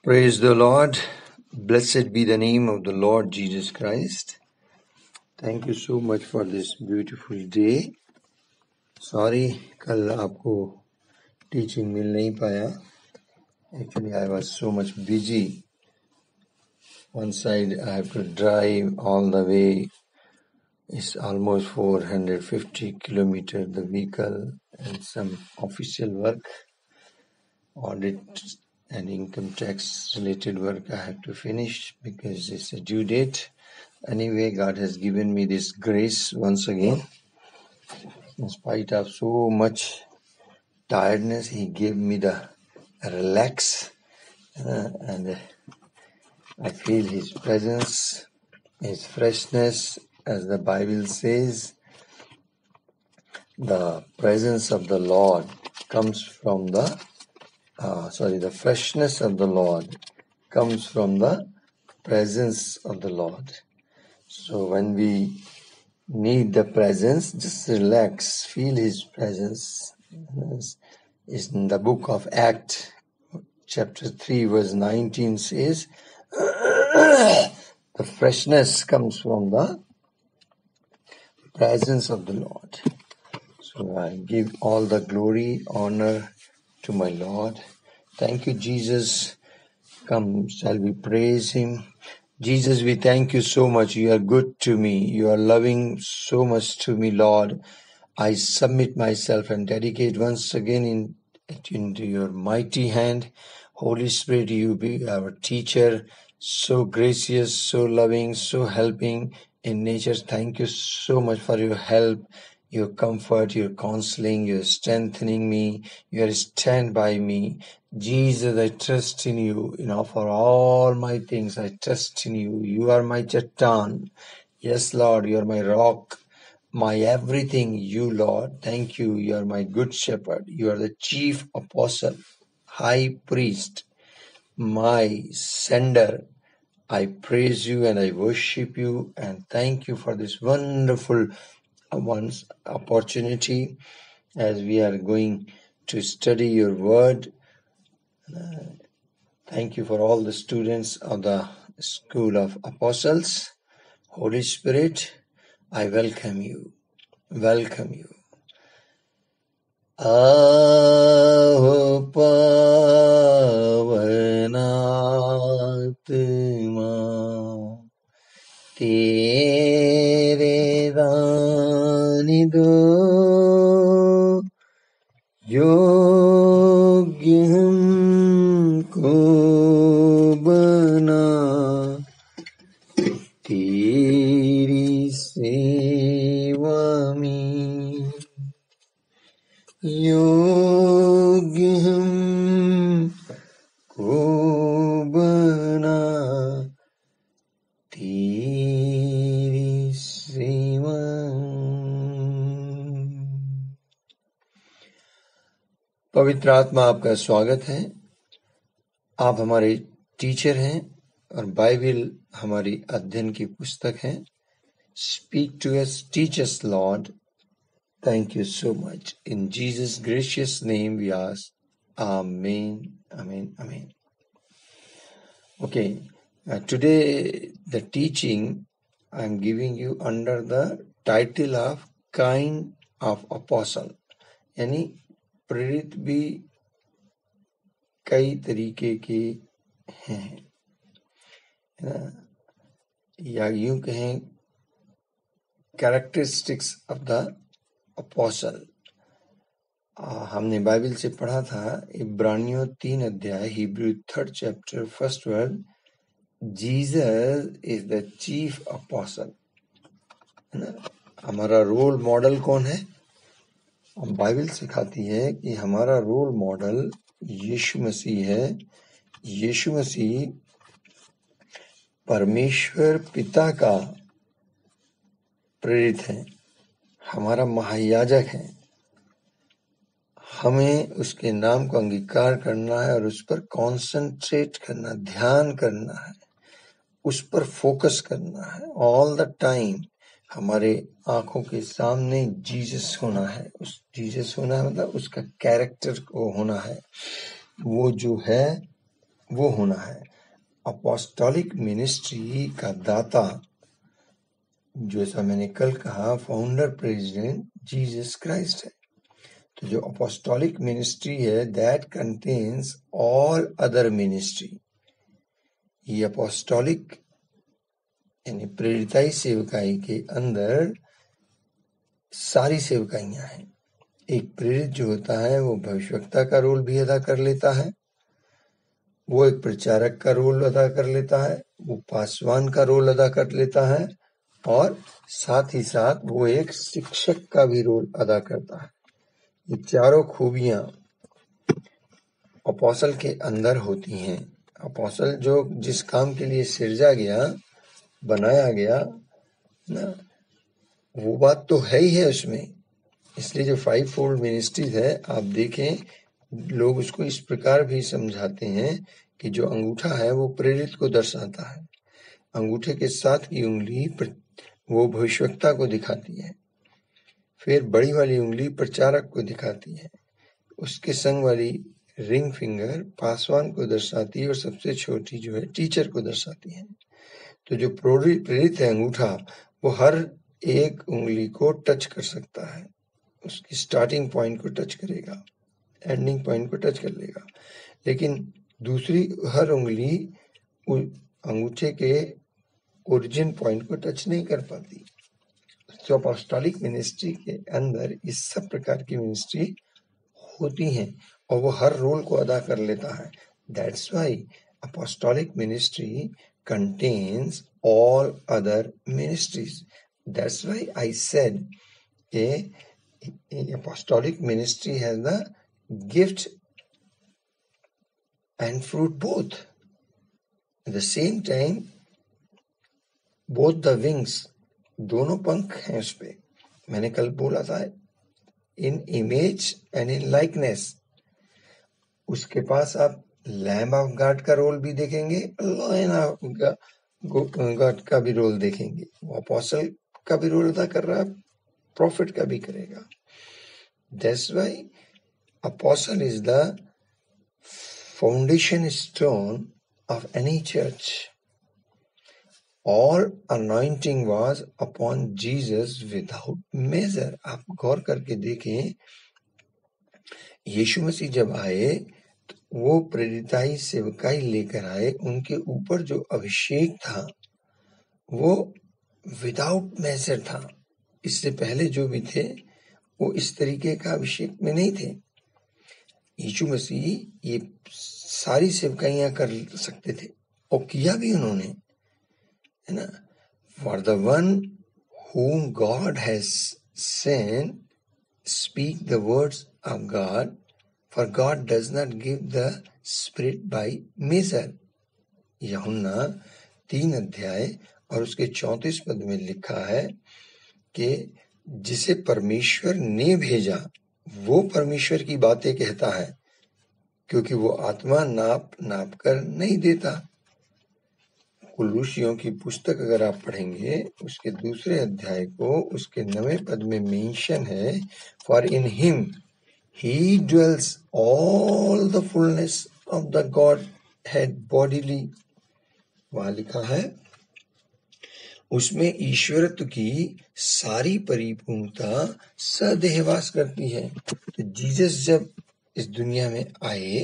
Praise the Lord. Blessed be the name of the Lord Jesus Christ. Thank you so much for this beautiful day. Sorry, कल आपको teaching मिल नहीं पाया. Actually, I was so much busy. One side I have to drive all the way. It's almost 450 kilometers the vehicle and some official work, audit and income tax related work I have to finish because it's a due date. Anyway, God has given me this grace once again. In spite of so much tiredness, He gave me the relax and I feel His presence, His freshness, as the Bible says. The presence of the Lord comes from the freshness of the Lord comes from the presence of the Lord. So when we need the presence, just relax, feel His presence. It's in the book of Acts, chapter 3, verse 19 says, the freshness comes from the presence of the Lord. So I give all the glory, honor to my Lord. Thank you, Jesus. Come, shall we praise Him? Jesus, we thank you so much. You are good to me. You are loving so much to me, Lord. I submit myself and dedicate once again into your mighty hand. Holy Spirit, you be our teacher, so gracious, so loving, so helping in nature. Thank you so much for your help, your comfort, your counseling, your strengthening me, your stand by me. Jesus, I trust in you. For all my things, I trust in you. You are my Chatan. Yes, Lord, you are my rock. My everything, you, Lord. Thank you. You are my good shepherd. You are the chief apostle, high priest, my sender. I praise you and I worship you and thank you for this wonderful opportunity as we are going to study your word. Thank you for all the students of the School of Apostles. Holy Spirit, I welcome you. Welcome you. आओ पवनात्मा तेरे दानी दो योग्य हमको बना तेरी सेवा में योग्य हमको बना तेरी सेवा। पवित्र आत्मा आपका स्वागत है। आप हमारे टीचर हैं और बाइबल हमारी अध्ययन की पुस्तक है। Speak to us, teach us, Lord. Thank you so much. In Jesus' gracious name we ask. Amen. Amen. Amen. Okay. Today the teaching I'm giving you under the title of kind of apostle. यानी प्रेरित भी कई तरीके के हैं, या यूं कहें कैरेक्टरिस्टिक्स ऑफ द अपोस्टल। हमने बाइबल से पढ़ा था इब्रानियों 3 अध्याय, Hebrew 3rd chapter 1st verse, Jesus is the chief apostle. हमारा रोल मॉडल कौन है? बाइबल सिखाती है कि हमारा रोल मॉडल यीशु मसीह है। यीशु मसीह परमेश्वर पिता का प्रेरित है, हमारा महायाजक है। हमें उसके नाम को अंगीकार करना है और उस पर कॉन्सेंट्रेट करना, ध्यान करना है, उस पर फोकस करना है। ऑल द टाइम हमारे आंखों के सामने जीसस होना है। उस जीसस होना है मतलब उसका कैरेक्टर को होना है। वो जो है वो होना है। अपोस्टोलिक मिनिस्ट्री का दाता, जैसा मैंने कल कहा, फाउंडर प्रेसिडेंट जीसस क्राइस्ट है। तो जो अपोस्टोलिक मिनिस्ट्री है, that contains all other ministry. ये अपोस्टोलिक यानी प्रेरिताई सेवकाई के अंदर सारी सेवकाइयां हैं। एक प्रेरित जो होता है वो भविष्यवक्ता का रोल भी अदा कर लेता है, वो एक प्रचारक का रोल अदा कर लेता है, वो पासवान का रोल अदा कर लेता है, और साथ ही साथ वो एक शिक्षक का भी रोल अदा करता है। ये चारों खूबियां अपोस्टल के अंदर होती हैं। अपोस्टल जो जिस काम के लिए सिरजा गया, बनाया गया ना, वो बात तो है ही है उसमें। इसलिए जो 5 फोल्ड मिनिस्ट्रीज है, आप देखें, लोग उसको इस प्रकार भी समझाते हैं कि जो अंगूठा है वो प्रेरित को दर्शाता है, अंगूठे के साथ की उंगली वो भविष्यवक्ता को दिखाती है, फिर बड़ी वाली उंगली प्रचारक को दिखाती है, उसके संग वाली रिंग फिंगर पासवान को दर्शाती है, और सबसे छोटी जो है टीचर को दर्शाती है। तो जो प्रेरित है अंगूठा, वो हर एक उंगली को टच कर सकता है, उसकी स्टार्टिंग पॉइंट को टच करेगा, एंडिंग पॉइंट को टच कर लेगा, लेकिन दूसरी हर उंगली अंगूठे के ओरिजिन पॉइंट को टच नहीं कर पाती। तो अपोस्टोलिक मिनिस्ट्री के अंदर इस सब प्रकार की मिनिस्ट्री होती हैं, और वो हर रोल को अदा कर लेता है। That's why apostolic ministry contains all other ministries. That's why I said a apostolic ministry has the gift and fruit both. At the same time, both the wings, दोनों पंख हैं उस पे। मैंने कल बोला था, in image and in likeness। उसके पास आप लैम्ब ऑफ गॉड का रोल भी देखेंगे, लायन ऑफ गॉड का भी रोल देखेंगे। वो अपोस्टल का भी रोल अदा कर रहा है, प्रॉफिट का भी करेगा। That's why apostle is the foundation stone of any church. All anointing was upon Jesus without measure. आप गौर करके देखें, यीशु मसीह जब आए वो प्रेरिताई सेवकाई लेकर आए, उनके ऊपर जो अभिषेक था वो विदाउट मेजर था। इससे पहले जो भी थे वो इस तरीके का अभिषेक में नहीं थे। यीशु मसीह ये सारी सेवकाइयां कर सकते थे, और किया भी उन्होंने, है ना। For the one whom God has sent, speak the words of God, for God does not give the Spirit by measure। यूहन्ना 3 अध्याय और उसके 34 पद में लिखा है कि जिसे परमेश्वर ने भेजा वो परमेश्वर की बातें कहता है, क्योंकि वो आत्मा नाप कर नहीं देता। कुलूसियों की पुस्तक अगर आप पढ़ेंगे, उसके 2 अध्याय को उसके 9वें पद में मेंशन है, for in him he dwells all the fullness of the God head bodily. वहां लिखा है उसमें ईश्वरत्व की सारी परिपूर्णता सदेहवास करती है। तो जीसस जब इस दुनिया में आए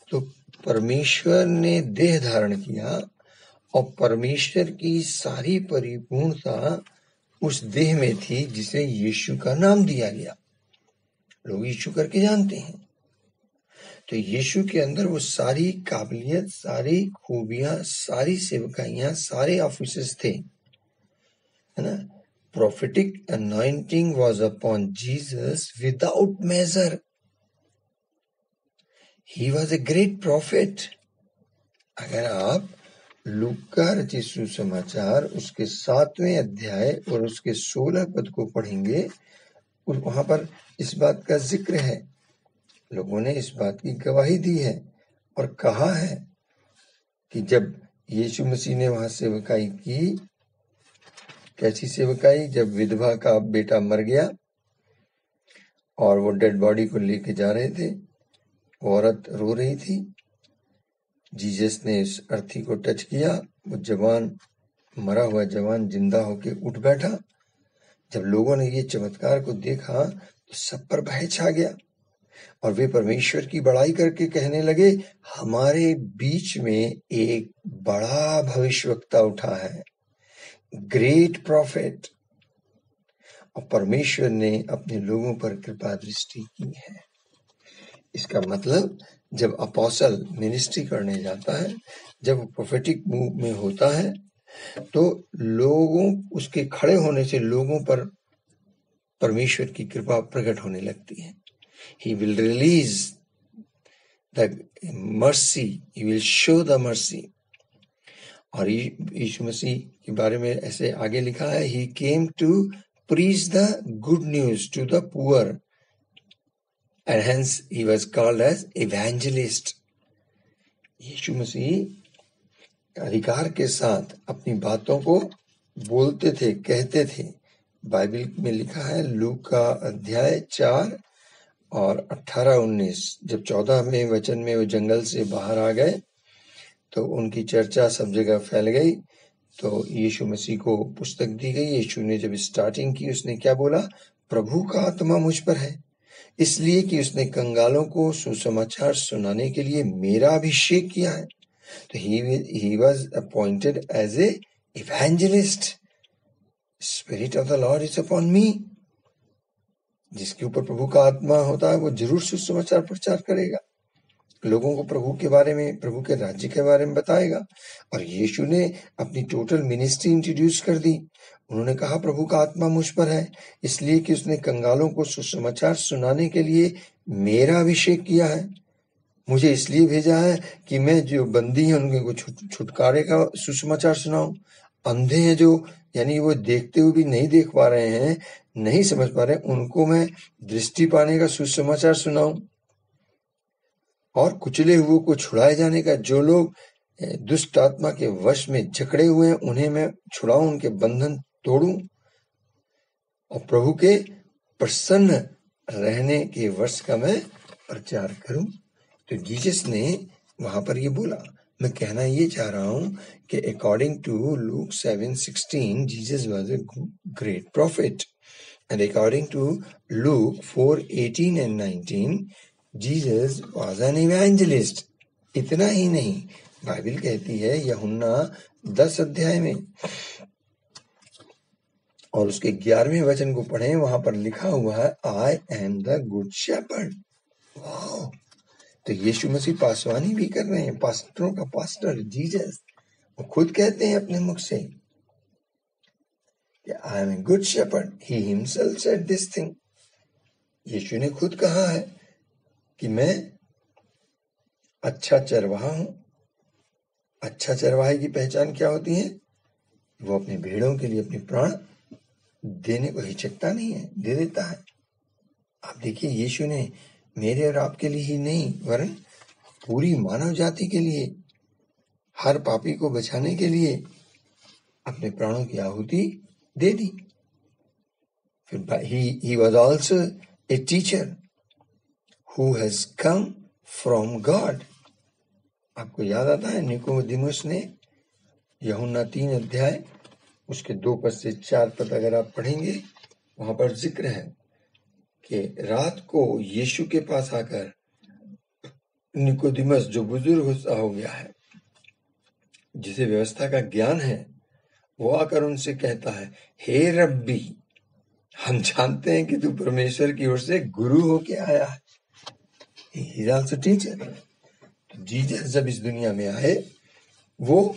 तो परमेश्वर ने देह धारण किया, और परमेश्वर की सारी परिपूर्णता उस देह में थी जिसे यीशु का नाम दिया गया। लोग यीशु करके जानते हैं। तो यीशु के अंदर वो सारी काबिलियत, सारी खूबियां, सारी सेवकाइयां, सारे ऑफिसेस थे, है ना। Prophetic anointing was upon Jesus without measure. He was a great prophet. अगर आप लूका रचित सुसमाचार उसके 7वें अध्याय और उसके 16 पद को पढ़ेंगे, वहां पर इस बात का जिक्र है। लोगों ने इस बात की गवाही दी है और कहा है कि जब यीशु मसीह ने वहां सेवकाई की, कैसी सेवकाई, जब विधवा का बेटा मर गया और वो डेड बॉडी को लेके जा रहे थे, औरत रो रही थी, जीसस ने इस अर्थी को टच किया, वो जवान, मरा हुआ जवान जिंदा होके उठ बैठा। जब लोगों ने ये चमत्कार को देखा तो सब पर भय छा गया और वे परमेश्वर की बड़ाई करके कहने लगे, हमारे बीच में एक बड़ा भविष्यवक्ता उठा है, ग्रेट प्रॉफिट, और परमेश्वर ने अपने लोगों पर कृपा दृष्टि की है। इसका मतलब जब अपोस्टल मिनिस्ट्री करने जाता है, जब प्रोफेटिक मूव में होता है, तो लोगों उसके खड़े होने से लोगों पर परमेश्वर की कृपा प्रकट होने लगती है। He will release the mercy, he will show the mercy. और यीशु मसीह के बारे में ऐसे आगे लिखा है, he came to preach the good news to the poor and hence he was called as evangelist. यीशु मसीह अधिकार के साथ अपनी बातों को बोलते थे, कहते थे। बाइबल में लिखा है लूका अध्याय 4 और 18-19, जब 14वें वचन में वो जंगल से बाहर आ गए तो उनकी चर्चा सब जगह फैल गई। तो यीशु मसीह को पुस्तक दी गई। यीशु ने जब स्टार्टिंग की, उसने क्या बोला? प्रभु का आत्मा मुझ पर है, इसलिए कि उसने कंगालों को सुसमाचार सुनाने के लिए मेरा अभिषेक किया है। तो he was appointed as a evangelist. Spirit of the Lord is upon me. जिसके ऊपर प्रभु का आत्मा होता है वो जरूर सुसमाचार प्रचार करेगा, लोगों को प्रभु के बारे में, प्रभु के राज्य के बारे में बताएगा। और यीशु ने अपनी टोटल मिनिस्ट्री इंट्रोड्यूस कर दी। उन्होंने कहा प्रभु का आत्मा मुझ पर है, इसलिए कि उसने कंगालों को सुसमाचार सुनाने के लिए मेरा अभिषेक किया है। मुझे इसलिए भेजा है कि मैं जो बंदी हैं उनको छुटकारे का सुसमाचार सुनाऊं। अंधे हैं जो, यानी वो देखते हुए भी नहीं देख पा रहे हैं, नहीं समझ पा रहे, उनको मैं दृष्टि पाने का सुसमाचार सुनाऊं। और कुचले हुए को छुड़ाए जाने का, जो लोग दुष्ट आत्मा के वश में जकड़े हुए हैं उन्हें मैं छुड़ाऊं, उनके बंधन तोड़ूं और प्रभु के प्रसन्न रहने के वर्ष का मैं प्रचार करूं। तो जीसस ने वहां पर ये बोला। मैं कहना ये चाह रहा हूं कि according to Luke 7:16 Jesus was a great prophet and according to Luke 4:18 and 19 Jesus was an evangelist. इतना ही नहीं, बाइबल कहती है यूहन्ना 10 अध्याय में और उसके 11वें वचन को पढ़ें, वहां पर लिखा हुआ है I am the good shepherd. वाह! तो यीशु मसीह पासवानी भी कर रहे हैं, पास्टरों का पास्टर जीसस, वो खुद कहते हैं अपने मुख से कि I am a good shepherd. He himself said this thing. Yeshu ने खुद कहा है कि मैं अच्छा चरवाहा हूं। अच्छा चरवाहे की पहचान क्या होती है? वो अपनी भेड़ों के लिए अपने प्राण देने को हिचकता नहीं है, दे देता है। आप देखिए, यीशु ने मेरे और आपके लिए ही नहीं वरन पूरी मानव जाति के लिए, हर पापी को बचाने के लिए अपने प्राणों की आहुति दे दी। फिर he was also a teacher who has come from God. आपको याद आता है निकोदेमुस ने यूहन्ना 3 अध्याय उसके 2 पद से 4 पद अगर आप पढ़ेंगे, वहां पर जिक्र है कि रात को यीशु के पास आकर निकोदेमुस, जो बुजुर्ग हो गया है, जिसे व्यवस्था का ज्ञान है, वो आकर उनसे कहता है, हे रब्बी, हम जानते हैं कि तू परमेश्वर की ओर से गुरु होके आया है। He is also teacher. Jesus जब इस दुनिया में आए, वो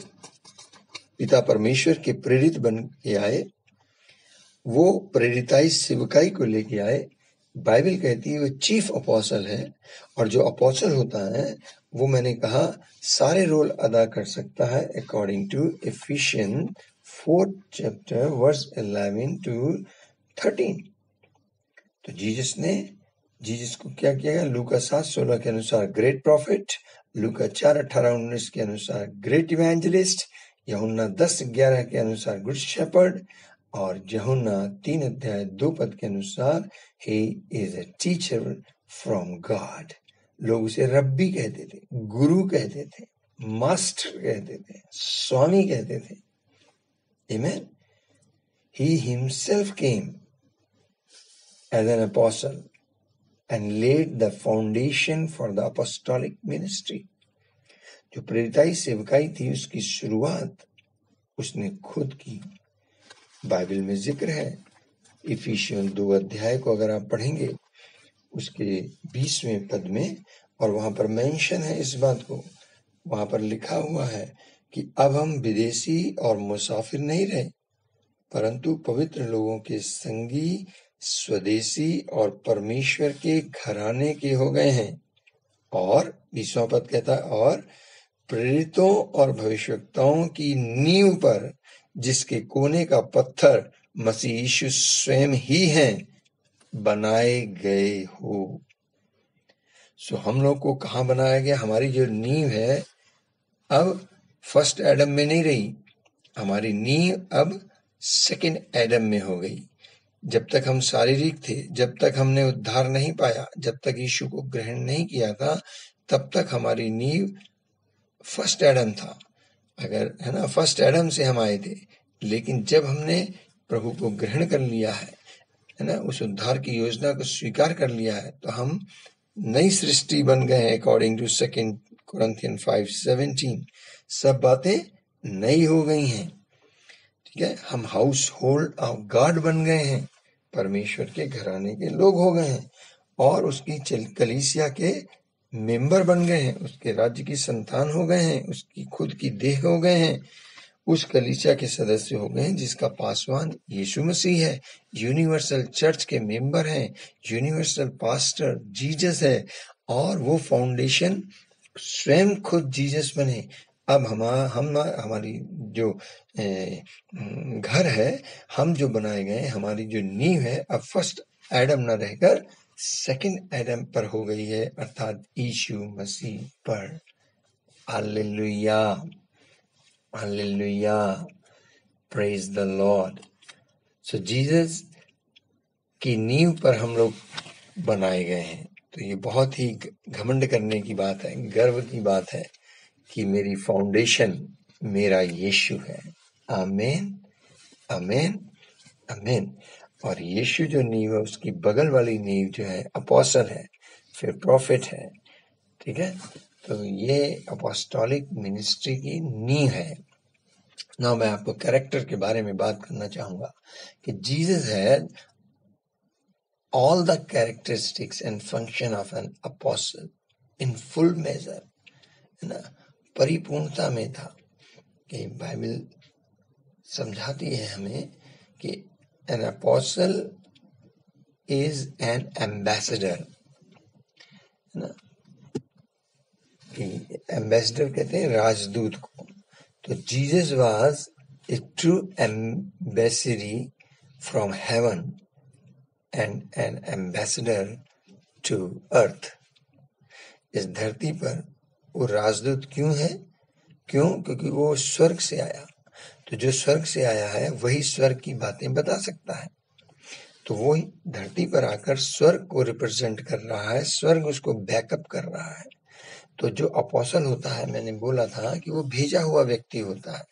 पिता परमेश्वर के प्रेरित बन के आए, वो प्रेरिताई सेवकाई को लेके आए। बाइबल कहती है वो चीफ अपोस्टल है, और जो अपोस्टल होता है वो, मैंने कहा, सारे रोल अदा कर सकता है according to Ephesians 4th chapter verse 11 to 13। तो जीसस को क्या किया गया? लूका 7:16 के अनुसार ग्रेट प्रॉफिट, लूका 4:18-19 के अनुसार ग्रेट इवेंजलिस्ट, यूहन्ना 10:11 के अनुसार गुड शेपर्ड, और यूहन्ना 3 अध्याय 2 पद के अनुसार he is a teacher from God. लोग उसे रब्बी कहते थे, गुरु कहते थे, मास्टर कहते थे, स्वामी कहते थे। Amen. He himself came as an apostle and laid the foundation for the apostolic ministry. जो प्रेरिताई सेवकाई थी उसकी शुरुआत उसने खुद की। बाइबल में जिक्र है, इफिसियन 2 अध्याय को अगर आप पढ़ेंगे उसके 20वें पद में, और वहां पर मेंशन है इस बात को, वहां पर लिखा हुआ है कि अब हम विदेशी और मुसाफिर नहीं रहे, परंतु पवित्र लोगों के संगी, स्वदेशी और परमेश्वर के घराने के हो गए हैं। और 20वां पद कहता है, और प्रेरितों और भविष्यवक्ताओं की नींव पर, जिसके कोने का पत्थर मसीह यीशु स्वयं ही हैं, बनाए गए हो। सो हम लोग को कहाँ बनाया गया? हमारी जो नींव है अब फर्स्ट एडम में नहीं रही, हमारी नींव अब सेकंड एडम में हो गई। जब तक हम शारीरिक थे, जब तक हमने उद्धार नहीं पाया, जब तक यीशु को ग्रहण नहीं किया था, तब तक हमारी नींव फर्स्ट एडम था। अगर है ना, फर्स्ट एडम से हम आए थे। लेकिन जब हमने प्रभु को ग्रहण कर लिया है ना, उस उद्धार की योजना को स्वीकार कर लिया है, तो हम नई सृष्टि बन गए हैं। अकॉर्डिंग टू 2 कोरिन्थियन 5:17 सब बातें नई हो गई हैं। ठीक है, हम हाउस होल्ड ऑफ गॉड बन गए हैं, परमेश्वर के घराने के लोग हो गए हैं, और उसकी कलीसिया के मेंबर बन गए हैं, उसके राज्य की संतान हो गए हैं, उसकी खुद की देह हो गए हैं, उस कलीसिया के सदस्य हो गए हैं जिसका पासवान यीशु मसीह है। यूनिवर्सल चर्च के मेंबर हैं, यूनिवर्सल पास्टर जीसस है, और वो फाउंडेशन स्वयं खुद जीसस बने। अब हमारी जो घर है, हम जो बनाए गए, हमारी जो नींव है, अब फर्स्ट एडम न रहकर सेकंड एडम पर हो गई है, अर्थात यीशु मसीह पर। Hallelujah, hallelujah, praise the Lord. So Jesus की नींव पर हम लोग बनाए गए हैं। तो ये बहुत ही घमंड करने की बात है, गर्व की बात है कि मेरी फाउंडेशन मेरा यीशु है। आमीन, आमीन, आमीन। और यीशु जो नींव है, उसकी बगल वाली नींव जो है अपोस्टल है, फिर प्रॉफिट है। ठीक है, तो ये अपोस्टोलिक मिनिस्ट्री की नींव है। ना मैं आपको कैरेक्टर के बारे में बात करना चाहूंगा कि Jesus had all the characteristics and function of an apostle in full measure, है ना, परिपूर्णता में था। कि बाइबल समझाती है हमें कि an apostle is an ambassador, है ना, कि एम्बेसडर कहते हैं राजदूत को। तो Jesus was a true embassy from heaven and an ambassador to earth. इस धरती पर वो राजदूत क्यों है? क्यों? क्योंकि वो स्वर्ग से आया। तो जो स्वर्ग से आया है वही स्वर्ग की बातें बता सकता है। तो वो धरती पर आकर स्वर्ग को रिप्रेजेंट कर रहा है, स्वर्ग उसको बैकअप कर रहा है। तो जो अपोस्टल होता है, मैंने बोला था कि वो भेजा हुआ व्यक्ति होता है।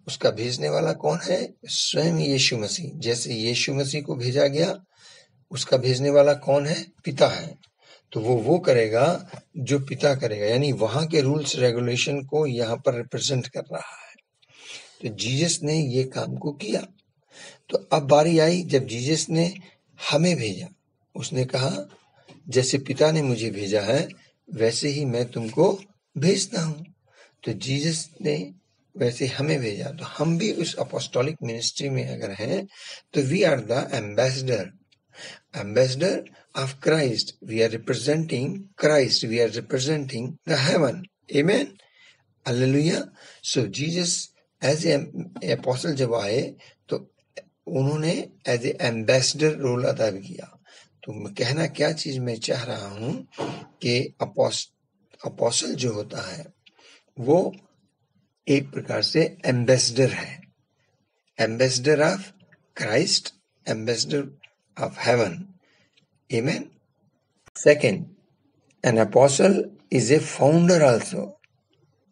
उसका भेजने वाला कौन है? स्वयं यीशु मसीह। जैसे यीशु मसीह को भेजा गया, उसका भेजने वाला कौन है? पिता है। तो वो करेगा जो पिता करेगा, यानी वहां के रूल्स रेगुलेशन को यहाँ पर रिप्रेजेंट कर रहा है। तो जीसस ने ये काम को किया। तो अब बारी आई जब जीसस ने हमें भेजा। उसने कहा जैसे पिता ने मुझे भेजा है वैसे ही मैं तुमको भेजता हूँ। तो जीसस ने वैसे हमें भेजा। तो हम भी उस अपोस्टोलिक मिनिस्ट्री में अगर हैं तो we are the ambassador, ambassador of Christ. We are representing Christ. We are representing the heaven. Amen. Hallelujah. So Jesus as a apostle जब आए तो उन्होंने as a ambassador रोल अदा किया। तो कहना क्या चीज मैं चाह रहा हूं कि अपोस्टल जो होता है वो एक प्रकार से एम्बेसडर है, ambassador of Christ, ambassador of heaven. Amen. Second, an apostle is a founder also.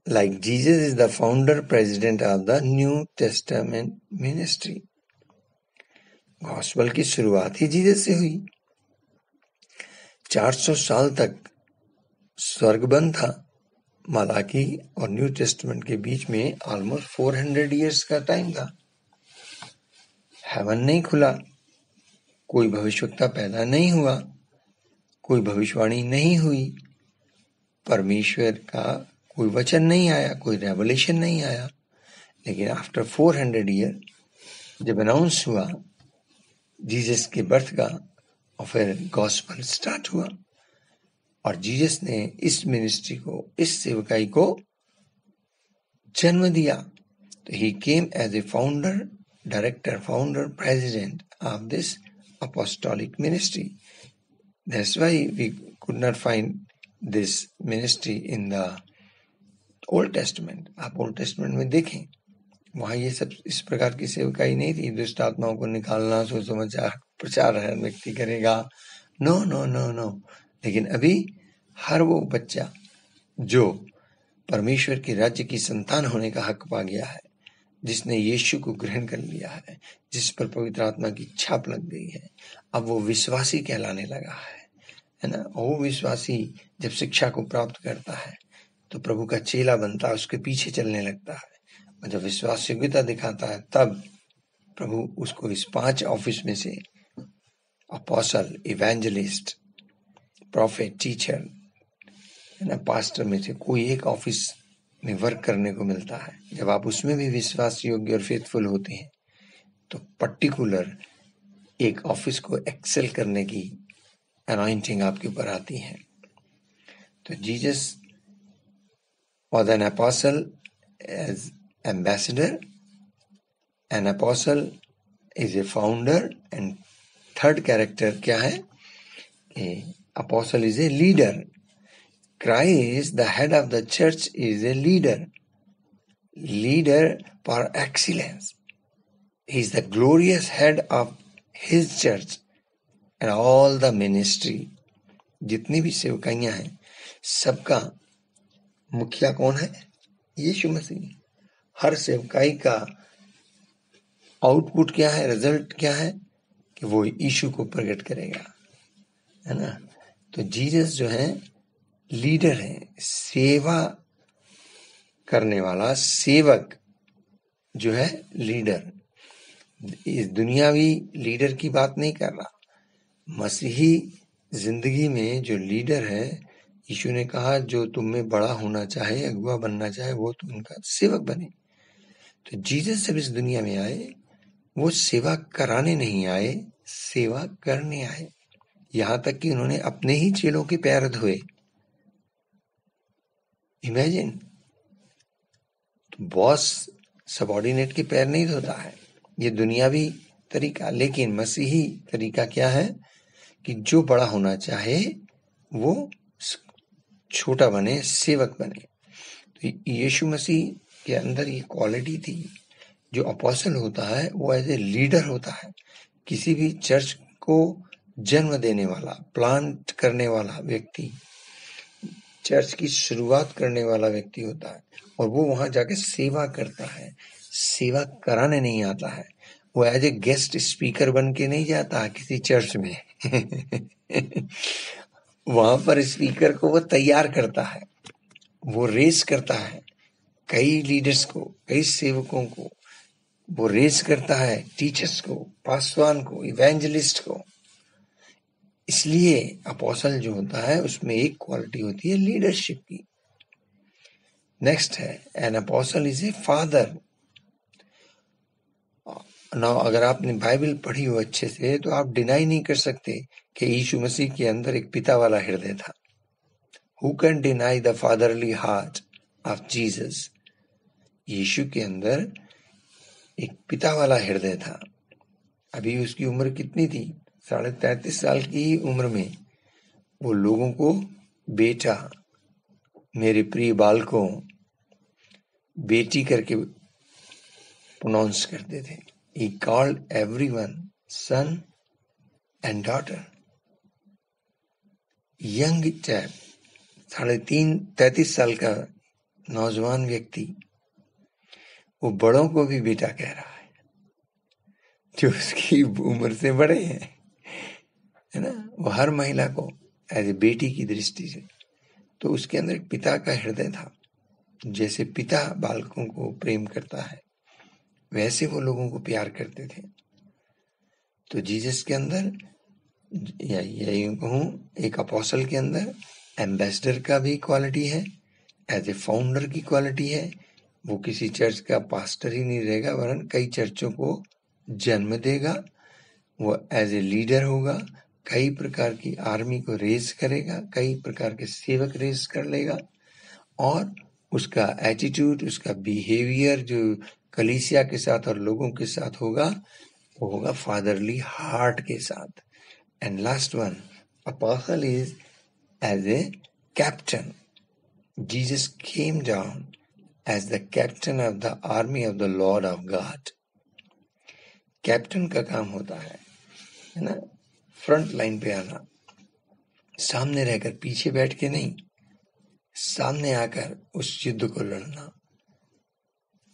like Jesus is the founder president of the New Testament ministry. Gospel की शुरुआत ही जीसस से हुई। 400 साल तक स्वर्ग बंद था। मलाकी और न्यू टेस्टमेंट के बीच में ऑलमोस्ट 400 इयर्स का टाइम था। हेवन नहीं खुला, कोई भविष्यवक्ता पैदा नहीं हुआ, कोई भविष्यवाणी नहीं हुई, परमेश्वर का कोई वचन नहीं आया, कोई रेवलेशन नहीं आया। लेकिन आफ्टर 400 ईयर जब अनाउंस हुआ जीसस के बर्थ का, और फिर गॉस्पेल स्टार्ट हुआ, और जीसस ने इस मिनिस्ट्री को, इस सेवकाई को जन्म दिया। तो he came as a founder, director, founder, president of this apostolic ministry. That's why we could not find this ministry in the Old Testament. आप Old Testament में देखें, वहाँ ये सब इस प्रकार की सेवकाई नहीं थी। दुष्ट आत्माओं को निकालना, सुसमाचार प्रचार हर व्यक्ति करेगा, नो नो नो नो। लेकिन अभी हर वो बच्चा जो परमेश्वर के राज्य की संतान होने का हक पा गया है, जिसने यीशु को ग्रहण कर लिया है, जिस पर पवित्र आत्मा की छाप लग गई है, अब वो विश्वासी कहलाने लगा है ना। वो विश्वासी जब शिक्षा को प्राप्त करता है तो प्रभु का चेला बनता है, उसके पीछे चलने लगता है, और जब विश्वास योग्यता दिखाता है तब प्रभु उसको इस 5 ऑफिस में से अपोस्टल, इवेंजलिस्ट, प्रॉफिट, टीचर, है ना, पास्टर में से कोई एक ऑफिस में वर्क करने को मिलता है। जब आप उसमें भी विश्वास योग्य और फेथफुल होते हैं तो पर्टिकुलर एक ऑफिस को एक्सेल करने की अनॉइंटिंग आपके ऊपर आती है। तो Jesus was an apostle as ambassador, an apostle is a founder, and third character क्या है? Apostle is a leader. Christ, the head of the church, is a leader for excellence. He is the glorious head of his church and all the ministry. जितनी भी सेवकाइयां हैं, सबका मुखिया कौन है? यीशु मसीह। हर सेवकाई का आउटपुट क्या है, रिजल्ट क्या है? कि वो यीशु को प्रकट करेगा, है ना। तो जीसस जो है लीडर है, सेवा करने वाला सेवक जो है लीडर। इस दुनियावी लीडर की बात नहीं कर रहा, मसीही जिंदगी में जो लीडर है, यीशु ने कहा जो तुम में बड़ा होना चाहे, अगुआ बनना चाहे, वो तो उनका सेवक बने। तो जीसस जब इस दुनिया में आए, वो सेवा कराने नहीं आए, सेवा करने आए। यहां तक कि उन्होंने अपने ही चेलों के पैर धोए। इमेजिन, बॉस सबऑर्डिनेट के पैर नहीं धोता है, ये दुनियावी तरीका। लेकिन मसीही तरीका क्या है कि जो बड़ा होना चाहे वो छोटा बने, सेवक बने। तो यीशु मसीह के अंदर ये क्वालिटी थी। जो अपोस्टल होता है वो एज ए लीडर होता है, किसी भी चर्च को जन्म देने वाला, प्लांट करने वाला व्यक्ति, चर्च की शुरुआत करने वाला व्यक्ति होता है, और वो वहां जाके सेवा करता है। सेवा कराने नहीं आता है, वो एज ए गेस्ट स्पीकर बन के नहीं जाता है किसी चर्च में वहां पर स्पीकर को वो तैयार करता है, वो रेस करता है। कई लीडर्स को, कई सेवकों को वो रेस करता है, टीचर्स को, पासवान को, इवेंजलिस्ट को। इसलिए अपोस्टल जो होता है उसमें एक क्वालिटी होती है लीडरशिप की। नेक्स्ट है an apostle is a father. ना अगर आपने बाइबल पढ़ी हो अच्छे से तो आप डिनाई नहीं कर सकते कि यीशु मसीह के अंदर एक पिता वाला हृदय था। Who can deny the fatherly heart of Jesus? Yeshu के अंदर एक पिता वाला हृदय था। अभी उसकी उम्र कितनी थी? 33.5 साल की ही उम्र में वो लोगों को बेटा, मेरे प्रिय बालकों, बेटी करके प्रोनाउंस करते थे। He called everyone son and daughter. Young chap, 33 साल का नौजवान व्यक्ति वो बड़ों को भी बेटा कह रहा है, जो उसकी उम्र से बड़े हैं, है ना। वो हर महिला को एज ए बेटी की दृष्टि से, तो उसके अंदर एक पिता का हृदय था। जैसे पिता बालकों को प्रेम करता है, वैसे वो लोगों को प्यार करते थे। तो जीसस के अंदर, या यूं कहूं, एक अपोस्टल के अंदर एम्बेसडर का भी क्वालिटी है, एज ए फाउंडर की क्वालिटी है। वो किसी चर्च का पास्टर ही नहीं रहेगा, वरन कई चर्चों को जन्म देगा। वो एज ए लीडर होगा, कई प्रकार की आर्मी को रेज करेगा, कई प्रकार के सेवक रेज कर लेगा। और उसका एटीट्यूड, उसका बिहेवियर जो कलीसिया के साथ और लोगों के साथ होगा, वो होगा फादरली हार्ट के साथ। And last one, apostle is as a captain. Jesus came down as the captain of the army of the Lord of God. Captain का काम होता है ना, फ्रंट लाइन पे आना, सामने रहकर, पीछे बैठ के नहीं, सामने आकर उस युद्ध को लड़ना।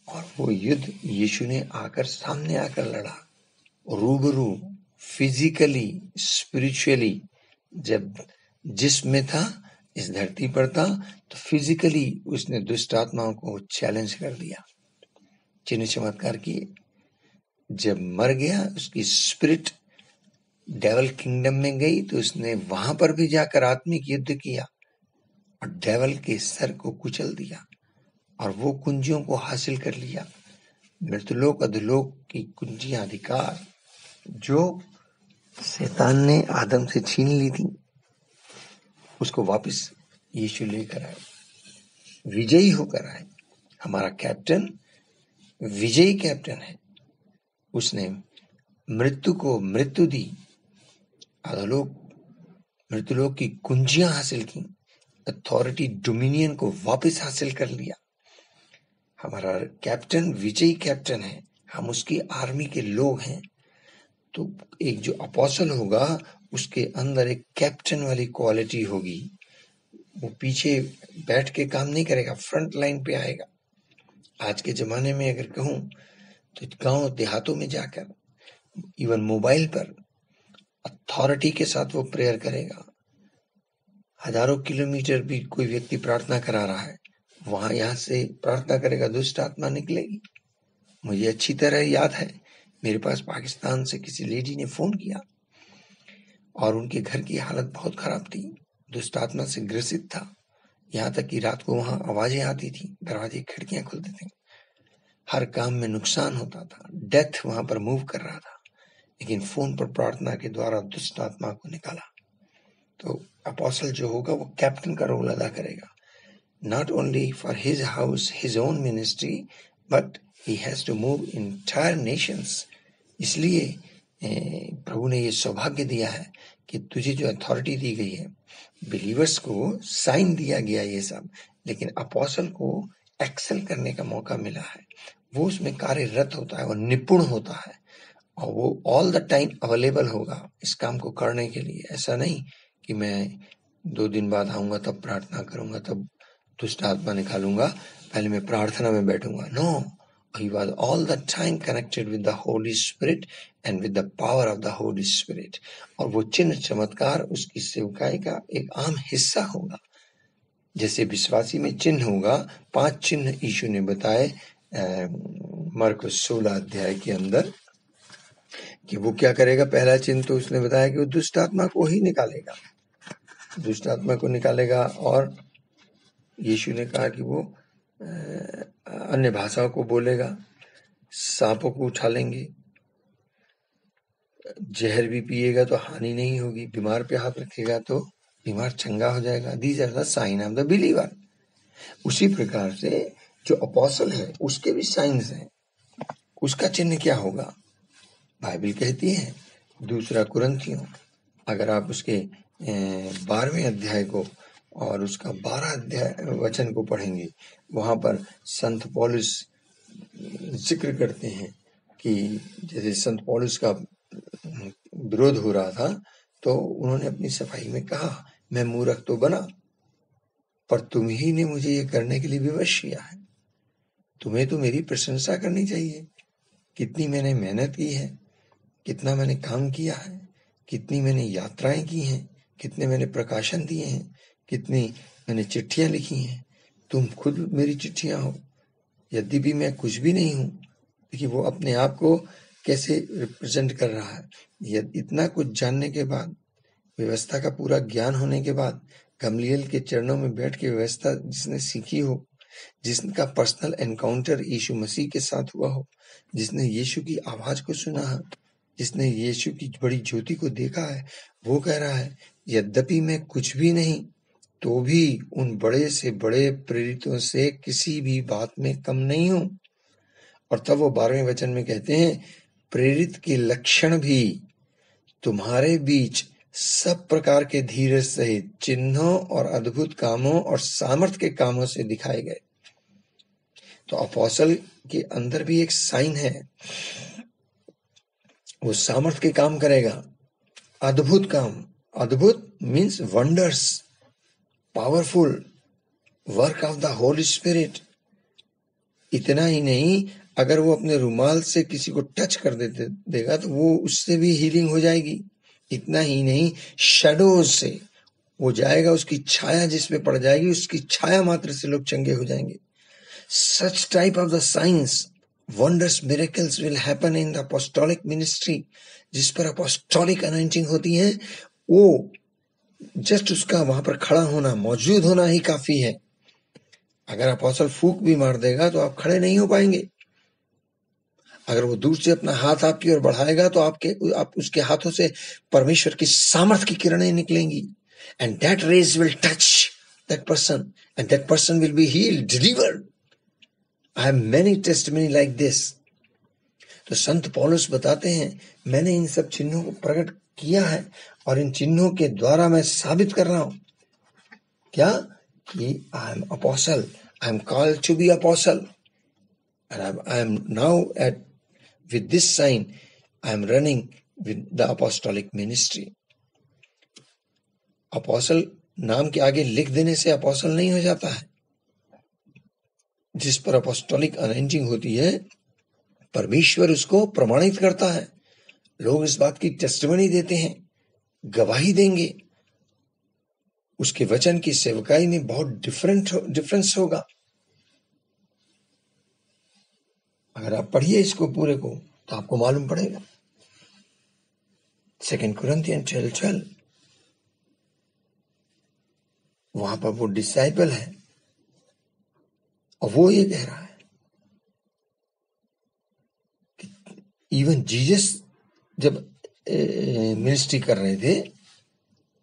और वो युद्ध यीशु ने आकर सामने आकर लड़ा, रूबरू, फिजिकली, स्पिरिचुअली। जब जिसमें था, इस धरती पर था, तो फिजिकली उसने दुष्ट आत्माओं को चैलेंज कर दिया, चिन्ह चमत्कार किए। जब मर गया, उसकी स्पिरिट डेवल किंगडम में गई, तो उसने वहां पर भी जाकर आत्मिक युद्ध किया और डेवल के सर को कुचल दिया और वो कुंजियों को हासिल कर लिया। मृतलोक अधोलोक की कुंजियां, अधिकार जो शैतान ने आदम से छीन ली थी, उसको वापस यीशु लेकर आए, विजयी होकर आए। हमारा कैप्टन विजयी कैप्टन है। उसने मृत्यु को मृत्यु दी, अधोलोक, मृत्युलोक की कुंजियां हासिल की, अथॉरिटी, डोमिनियन को वापस हासिल कर लिया। हमारा कैप्टन विजयी कैप्टन है, हम उसकी आर्मी के लोग हैं। तो एक जो अपोस्टल होगा, उसके अंदर एक कैप्टन वाली क्वालिटी होगी। वो पीछे बैठ के काम नहीं करेगा, फ्रंट लाइन पे आएगा। आज के जमाने में अगर कहूं तो गांव देहातों में जाकर, इवन मोबाइल पर अथॉरिटी के साथ वो प्रेयर करेगा। हजारों किलोमीटर भी कोई व्यक्ति प्रार्थना करा रहा है, वहां यहां से प्रार्थना करेगा, दुष्ट आत्मा निकलेगी। मुझे अच्छी तरह याद है, मेरे पास पाकिस्तान से किसी लेडी ने फोन किया और उनके घर की हालत बहुत खराब थी, दुष्ट आत्मा से ग्रसित था। यहाँ तक कि रात को वहां आवाजें आती थी, दरवाजे खिड़कियां खुलते थे, हर काम में नुकसान होता था, डेथ वहां पर मूव कर रहा था, लेकिन फोन पर प्रार्थना के द्वारा दुष्ट आत्मा को निकाला। तो अपोस्टल जो होगा वो कैप्टन का रोल अदा करेगा, not only for his house, his own ministry, but he has to move entire nations. इसलिए प्रभु ने ये सौभाग्य दिया है कि तुझे जो अथॉरिटी दी गई है, बिलीवर्स को साइन दिया गया ये सब, लेकिन अपोस्टल को एक्सेल करने का मौका मिला है। वो उसमें कार्यरत होता है, वो निपुण होता है और वो ऑल द टाइम अवेलेबल होगा इस काम को करने के लिए। ऐसा नहीं कि मैं 2 दिन बाद आऊंगा, तब प्रार्थना करूंगा, तब दुष्ट आत्मा निकालूंगा, पहले मैं प्रार्थना में बैठूंगा। No, he was all the time connected with the Holy Spirit and with the power of the Holy Spirit। और वो चिन्ह चमत्कार उसकी सेवकाई का एक आम हिस्सा होगा। जैसे विश्वासी में चिन्ह होगा, 5 चिन्ह यीशु ने बताए मरकुस 16 अध्याय के अंदर कि वो क्या करेगा। पहला चिन्ह तो उसने बताया कि वो दुष्ट आत्मा को ही निकालेगा, दुष्ट आत्मा को निकालेगा। और यीशु ने कहा कि वो अन्य भाषाओं को बोलेगा, सांपों को उठा लेंगे, जहर भी पिएगा तो हानि नहीं होगी, बीमार पे हाथ रखेगा तो बीमार चंगा हो जाएगा। These are the sign of the believer. उसी प्रकार से जो अपोस्टल है उसके भी साइंस हैं। उसका चिन्ह क्या होगा? बाइबल कहती है 2 कुरिन्थियों, अगर आप उसके 12वें अध्याय को और उसका 12 अध्याय वचन को पढ़ेंगे, वहां पर संत पौलुस जिक्र करते हैं कि जैसे संत पौलुस का विरोध हो रहा था, तो उन्होंने अपनी सफाई में कहा, मैं मूर्ख तो बना पर तुम ही ने मुझे ये करने के लिए विवश किया है। तुम्हें तो मेरी प्रशंसा करनी चाहिए। कितनी मैंने मेहनत की है, कितना मैंने काम किया है, कितनी मैंने यात्राएं की हैं, कितने मैंने प्रकाशन दिए हैं, कितनी मैंने चिट्ठियां लिखी हैं। तुम खुद मेरी चिट्ठियां हो। यद्यपि मैं कुछ भी नहीं हूं। देखिए वो अपने आप को कैसे रिप्रेजेंट कर रहा है। इतना कुछ जानने के बाद, व्यवस्था का पूरा ज्ञान होने के बाद, गमलीएल के चरणों में बैठ के व्यवस्था जिसने सीखी हो, जिसका पर्सनल एनकाउंटर यीशु मसीह के साथ हुआ हो, जिसने यीशु की आवाज को सुना है, जिसने यीशु की बड़ी ज्योति को देखा है, वो कह रहा है यद्यपि मैं कुछ भी नहीं तो भी उन बड़े से बड़े प्रेरितों से किसी भी बात में कम नहीं हूं। और तब वो 12वें वचन में कहते हैं प्रेरित के लक्षण भी तुम्हारे बीच सब प्रकार के धीरज सहित चिन्हों और अद्भुत कामों और सामर्थ के कामों से दिखाए गए। तो अपोस्टल के अंदर भी एक साइन है, वो सामर्थ के काम करेगा, अद्भुत काम। अद्भुत means wonders, powerful work of the Holi spirit. इतना ही नहीं, अगर वो अपने रुमाल से किसी को टच कर देगा तो वो उससे भी हीलिंग हो जाएगी। इतना ही नहीं, शैडोज से वो जाएगा, उसकी छाया जिसपे पड़ जाएगी, उसकी छाया मात्र से लोग चंगे हो जाएंगे। Such type of the signs, wonders, miracles will happen in the apostolic ministry। जिस पर apostolic anointing होती है, वो जस्ट उसका वहां पर खड़ा होना, मौजूद होना ही काफी है। अगर अपोस्टल फूंक भी मार देगा तो आप खड़े नहीं हो पाएंगे। अगर वो दूर से अपना हाथ आपकी ओर बढ़ाएगा तो आप उसके हाथों से परमेश्वर की सामर्थ की किरणें निकलेंगी। And that rays will touch that person and that person will be healed, delivered। I have many testimony like this। तो संत पौलुस बताते हैं मैंने इन सब चिन्हों को प्रकट किया है और इन चिन्हों के द्वारा मैं साबित कर रहा हूं क्या कि I am apostle, I am called to be apostle and I am now at with this sign I am running with the apostolic ministry. Apostle नाम के आगे लिख देने से अपोस्टल नहीं हो जाता है। जिस पर अपोस्टोलिक अनॉइंटिंग होती है, परमेश्वर उसको प्रमाणित करता है। लोग इस बात की टेस्टिमनी देते हैं, गवाही देंगे। उसके वचन की सेवकाई में बहुत डिफरेंस होगा। अगर आप पढ़िए इसको पूरे को तो आपको मालूम पड़ेगा। 2 कुरिन्थियन 12 वहां पर वो डिसाइपल है और वो ये कह रहा है कि इवन जीसस जब मिनिस्ट्री कर रहे थे,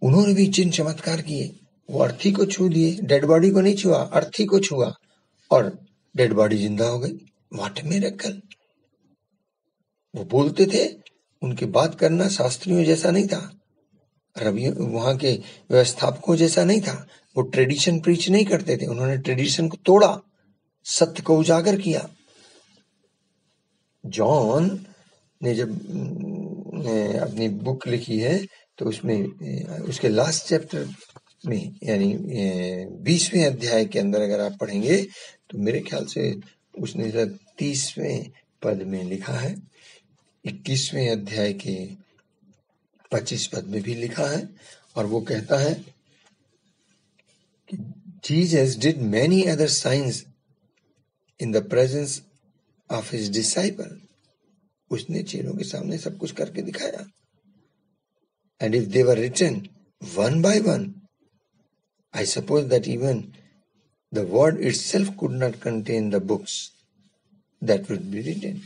उन्होंने भी चिन्ह चमत्कार किए। वो अर्थी को छू लिए, डेड बॉडी को नहीं छुआ, अर्थी को छुआ और डेड बॉडी जिंदा हो गई। What miracle. वो बोलते थे, उनके बात करना शास्त्रियों जैसा नहीं था, रवियों वहां के व्यवस्थापकों जैसा नहीं था। वो ट्रेडिशन प्रीच नहीं करते थे, उन्होंने ट्रेडिशन को तोड़ा, सत्य को उजागर किया। जॉन ने जब अपनी बुक लिखी है तो उसमें उसके लास्ट चैप्टर में यानी 20वें अध्याय के अंदर अगर आप पढ़ेंगे तो मेरे ख्याल से उसने 30वें पद में लिखा है, 21वें अध्याय के 25 पद में भी लिखा है। और वो कहता है कि Jesus did many other signs in the presence of his disciple. उसने चेलों के सामने सब कुछ करके दिखाया। And if they were written one by one, I suppose that even the world itself could not contain the books that would be written.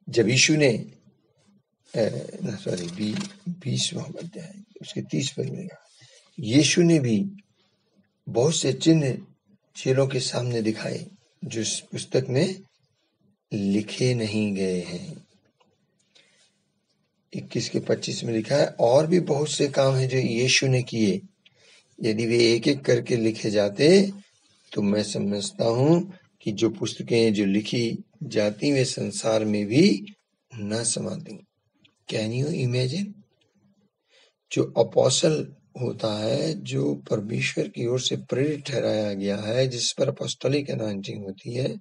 जब यीशु ने 20वां अध्याय उसके 30 पद में कहा, यीशु ने भी बहुत से चिन्ह चेलों के सामने दिखाए जो इस पुस्तक में लिखे नहीं गए हैं। 21 के 25 में लिखा है, और भी बहुत से काम हैं जो यीशु ने किए, यदि वे एक एक करके लिखे जाते तो मैं समझता हूं कि जो पुस्तकें जो लिखी जाती वे संसार में भी न समाती। Can you imagine? जो अपोस्टल होता है, जो परमेश्वर की ओर से प्रेरित ठहराया गया है, जिस पर अपोस्टलिक अनॉइंटिंग होती है,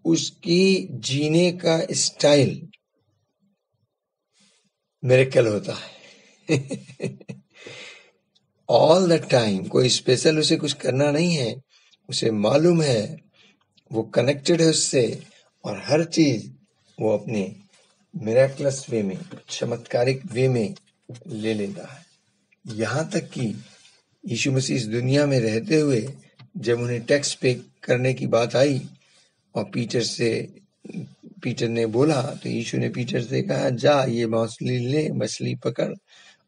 उसकी जीने का स्टाइल मिरेकल होता है। All the time. कोई स्पेशल उसे कुछ करना नहीं है, उसे मालूम है, वो कनेक्टेड है उससे, और हर चीज वो अपने मिरेकलस वे में, चमत्कारिक वे में ले लेता है। यहाँ तक कि यीशु मसीह इस दुनिया में रहते हुए जब उन्हें टैक्स पे करने की बात आई और पीटर ने बोला, तो यीशु ने पीटर से कहा, जा ये मछली ले, मछली पकड़,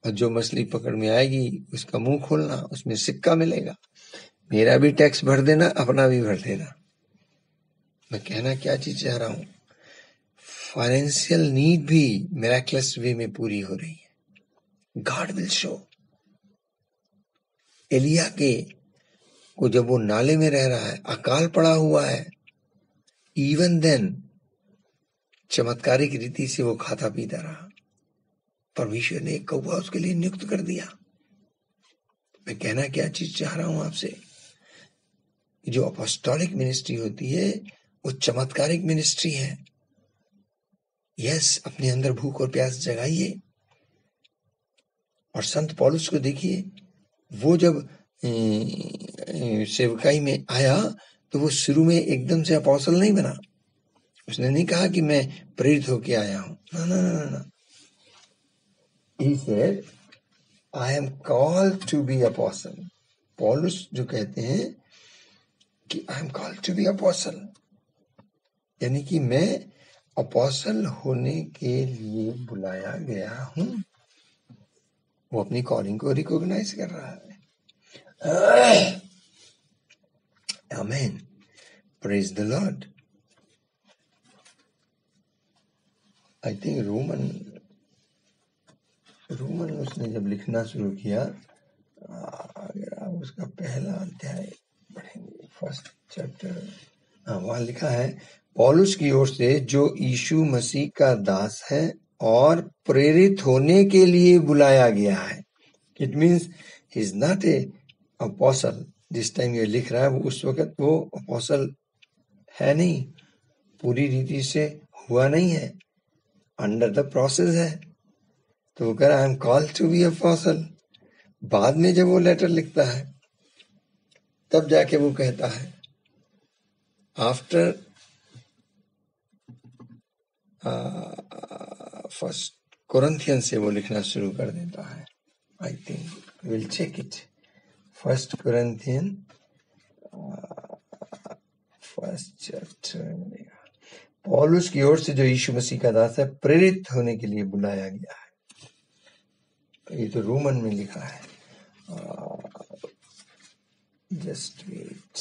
और जो मछली पकड़ में आएगी उसका मुंह खोलना, उसमें सिक्का मिलेगा, मेरा भी टैक्स भर देना, अपना भी भर देना। मैं कहना क्या चीज चाह रहा हूं, फाइनेंशियल नीड भी मिरेकलस वे में पूरी हो रही है। God will show. एलिया को जब वो नाले में रह रहा है, अकाल पड़ा हुआ है, इवन देन चमत्कारिक रीति से वो खाता पीता रहा, परमेश्वर ने एक कौवा उसके लिए नियुक्त कर दिया। मैं कहना क्या चीज चाह रहा हूं आपसे, जो अपोस्टोलिक मिनिस्ट्री होती है वो चमत्कारिक मिनिस्ट्री है। यस, अपने अंदर भूख और प्यास जगाइए। और संत पौलुस को देखिए, वो जब सेवकाई में आया तो वो शुरू में एकदम से अपोस्टल नहीं बना। उसने नहीं कहा कि मैं प्रेरित होके आया हूं, ना ना ना ना। He said, I am called to be apostle. पौलुस जो कहते हैं कि I am called to be apostle, यानी कि मैं अपोस्टल होने के लिए बुलाया गया हूं। वो अपनी कॉलिंग को रिकॉग्नाइज कर रहा है। Amen, praise the lord. I think Roman उसने जब लिखना शुरू किया, अगर आप उसका पहला अध्याय पढ़ेंगे, फर्स्ट चैप्टर, वहां लिखा है, पौलुस की ओर से जो यीशु मसीह का दास है और प्रेरित होने के लिए बुलाया गया है। It means he is not a apostle. जिस टाइम ये लिख रहा है वो उस वक्त वो अपोस्टल है नहीं, पूरी रीति से हुआ नहीं है, अंडर द प्रोसेस है। तो वो कह रहा I am called to be apostle. बाद में जब वो लेटर लिखता है तब जाके वो कहता है, आफ्टर फर्स्ट कोरिन्थियन से वो लिखना शुरू कर देता है। I think will check it. First Corinthian first chapter, पौलुस की ओर से जो यीशु मसीह का दास है, प्रेरित होने के लिए बुलाया गया है। ये तो रोमन में लिखा है। Just wait.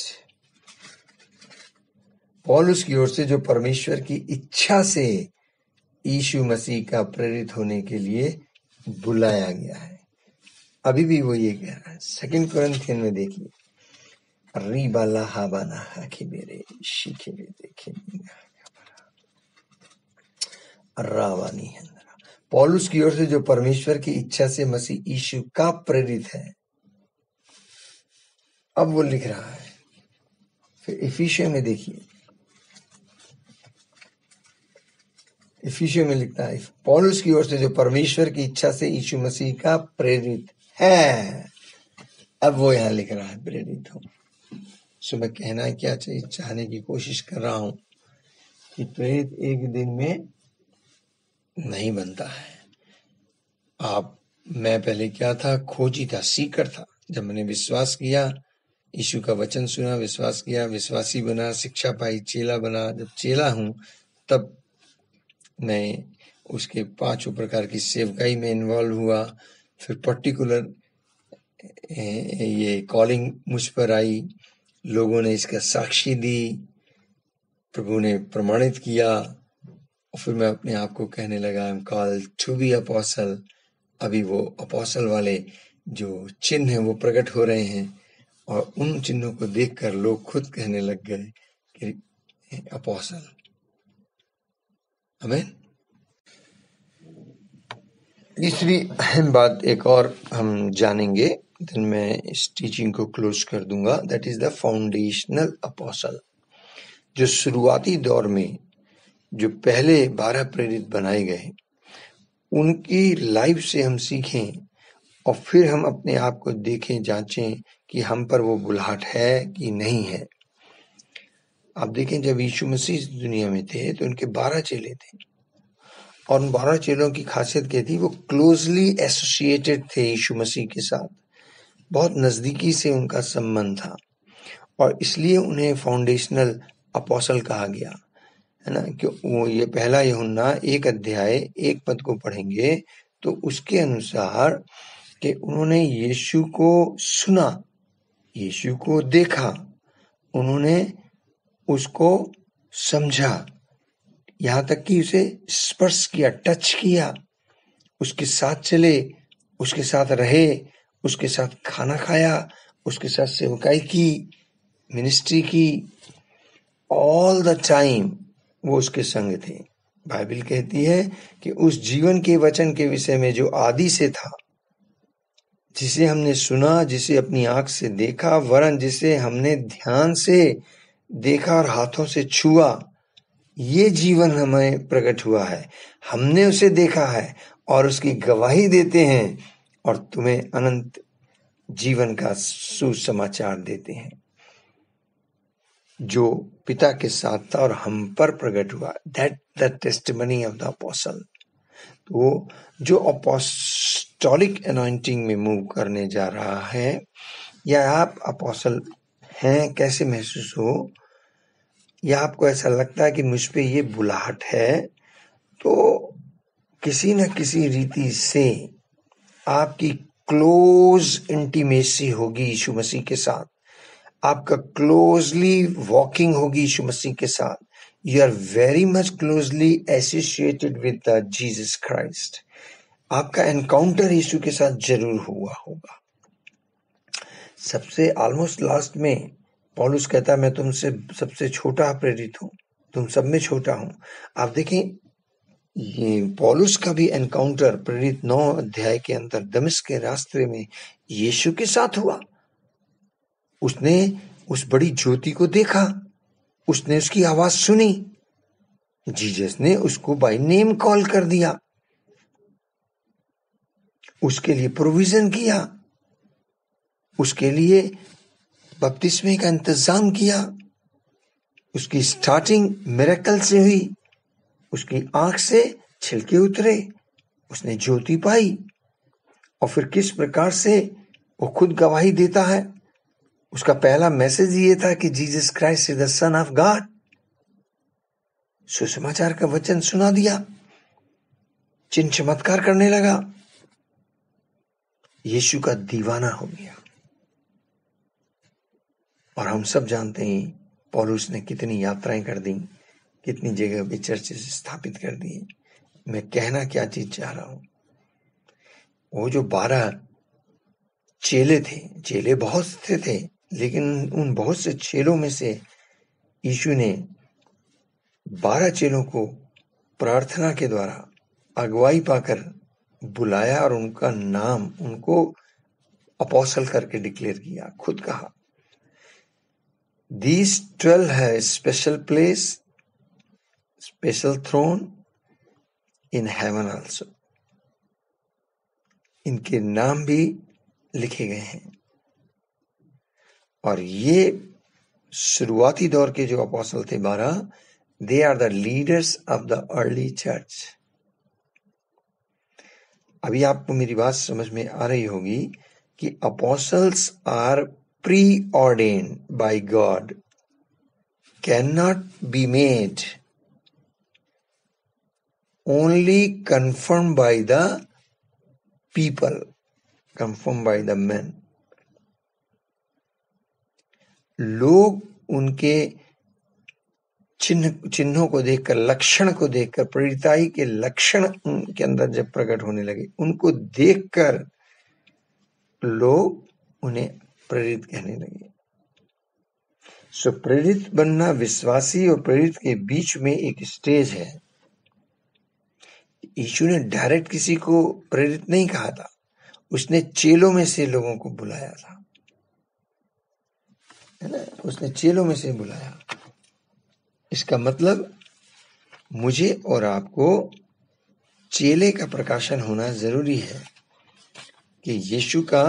पौलुस की ओर से जो परमेश्वर की इच्छा से यीशु मसीह का प्रेरित होने के लिए बुलाया गया है। अभी भी वो ये कह रहा है। सेकंड कोरिन्थियन में देखिए, रीबाला हाबाना हाकी मेरे शिखे में देखे रावानी है। पौलुस की ओर से जो परमेश्वर की इच्छा से मसीह यीशु का प्रेरित है। अब वो लिख रहा है, फिर इफिसियों में देखिए, इफिसियों में लिखता है, पौलुस की ओर से जो परमेश्वर की इच्छा से यीशु मसीह का प्रेरित है। अब वो यहाँ लिख रहा है प्रेरित हूं। सो मैं कहना क्या चाहिए, चाहने की कोशिश कर रहा हूं कि प्रेरित एक दिन में नहीं बनता है। मैं पहले क्या था, खोजी था, सीकर था। जब मैंने विश्वास किया, यीशु का वचन सुना, विश्वास किया, विश्वासी बना, शिक्षा पाई, चेला बना। जब चेला हूं तब मैं उसके 5 प्रकार की सेवकाई में इन्वॉल्व हुआ। फिर पर्टिकुलर ये कॉलिंग मुझ पर आई, लोगों ने इसका साक्षी दी, प्रभु ने प्रमाणित किया, और फिर मैं अपने आप को कहने लगा I am called to be apostle. अभी वो अपोस्टल वाले जो चिन्ह हैं वो प्रकट हो रहे हैं, और उन चिन्हों को देखकर लोग खुद कहने लग गए कि अपोस्टल। आमीन। तीसरी अहम बात एक और हम जानेंगे, देन मैं इस टीचिंग को क्लोज कर दूंगा। That is the foundational apostle. जो शुरुआती दौर में जो पहले 12 प्रेरित बनाए गए, उनकी लाइफ से हम सीखें और फिर हम अपने आप को देखें, जांचें कि हम पर वो बुलाहट है कि नहीं है। आप देखें, जब यीशु मसीह इस दुनिया में थे तो उनके 12 चेले थे, और उन 12 चेलों की खासियत क्या थी? वो क्लोजली एसोसिएटेड थे यीशु मसीह के साथ, बहुत नजदीकी से उनका संबंध था, और इसलिए उन्हें फाउंडेशनल अपोस्टल कहा गया, है ना। कि वो ये पहला यूहन्ना 1 अध्याय 1 पद को पढ़ेंगे तो उसके अनुसार कि उन्होंने यीशु को सुना, यीशु को देखा, उन्होंने उसको समझा, यहाँ तक कि उसे स्पर्श किया, टच किया, उसके साथ चले, उसके साथ रहे, उसके साथ खाना खाया, उसके साथ सेवकाई की, मिनिस्ट्री की, ऑल द टाइम वो उसके संग थे। बाइबल कहती है कि उस जीवन के वचन के विषय में जो आदि से था, जिसे हमने सुना, जिसे अपनी आंख से देखा, वरन जिसे हमने ध्यान से देखा और हाथों से छुआ, ये जीवन हमें प्रकट हुआ है, हमने उसे देखा है और उसकी गवाही देते हैं, और तुम्हें अनंत जीवन का सुसमाचार देते हैं, जो पिता के साथ था और हम पर प्रकट हुआ। That the testimony of the apostle. तो जो अपोस्टोलिक अनॉइंटिंग में मूव करने जा रहा है, या आप अपोस्टल हैं, कैसे महसूस हो, या आपको ऐसा लगता है कि मुझ पे ये बुलाहट है, तो किसी न किसी रीति से आपकी क्लोज इंटीमेसी होगी यीशु मसीह के साथ, आपका क्लोजली वॉकिंग होगी यीशु मसीह के साथ। You are very much closely associated with the Jesus Christ. आपका एनकाउंटर यीशु के साथ जरूर हुआ होगा। सबसे ऑलमोस्ट लास्ट में पौलुस कहता है, मैं तुमसे सबसे छोटा प्रेरित हूं, तुम सब में छोटा हूं। आप देखें, ये पौलुस का भी एनकाउंटर प्रेरित 9 अध्याय के अंदर दमिश्क के रास्ते में यीशु के साथ हुआ। उसने उस बड़ी ज्योति को देखा, उसने उसकी आवाज सुनी, जीसस ने उसको बाय नेम कॉल कर दिया, उसके लिए प्रोविजन किया, उसके लिए बपतिस्मे का इंतजाम किया, उसकी स्टार्टिंग मिरेकल से हुई, उसकी आंख से छिलके उतरे, उसने ज्योति पाई, और फिर किस प्रकार से वो खुद गवाही देता है। उसका पहला मैसेज ये था कि Jesus Christ is the son of God. सुसमाचार का वचन सुना दिया, चिन्ह चमत्कार करने लगा, यीशु का दीवाना हो गया। और हम सब जानते हैं पौलुस ने कितनी यात्राएं कर दी, कितनी जगह पे चर्च स्थापित कर दिए। मैं कहना क्या चीज चाह रहा हूं, वो जो 12 चेले थे, चेले बहुत से थे, लेकिन उन बहुत से चेलों में से यीशु ने 12 चेलों को प्रार्थना के द्वारा अगुवाई पाकर बुलाया, और उनका नाम उनको अपोस्टल करके डिक्लेयर किया। खुद कहा, These 12 have special place, special throne in heaven also. इनके नाम भी लिखे गए हैं, और ये शुरुआती दौर के जो अपोस्टल थे 12, they are the leaders of the early church. अभी आपको मेरी बात समझ में आ रही होगी कि apostles are preordained by God, cannot be made, only confirmed by the people, confirmed by the men. लोग उनके चिन्हों को देखकर, लक्षण को देखकर, प्रेरिताई के लक्षण उनके अंदर जब प्रकट होने लगे, उनको देखकर लोग उन्हें प्रेरित कहने लगे। सो प्रेरित बनना विश्वासी और प्रेरित के बीच में एक स्टेज है। यीशु ने डायरेक्ट किसी को प्रेरित नहीं कहा था, उसने चेलों में से लोगों को बुलाया था, है ना, उसने चेलों में से बुलाया। इसका मतलब मुझे और आपको चेले का प्रकाशन होना जरूरी है, कि यीशु का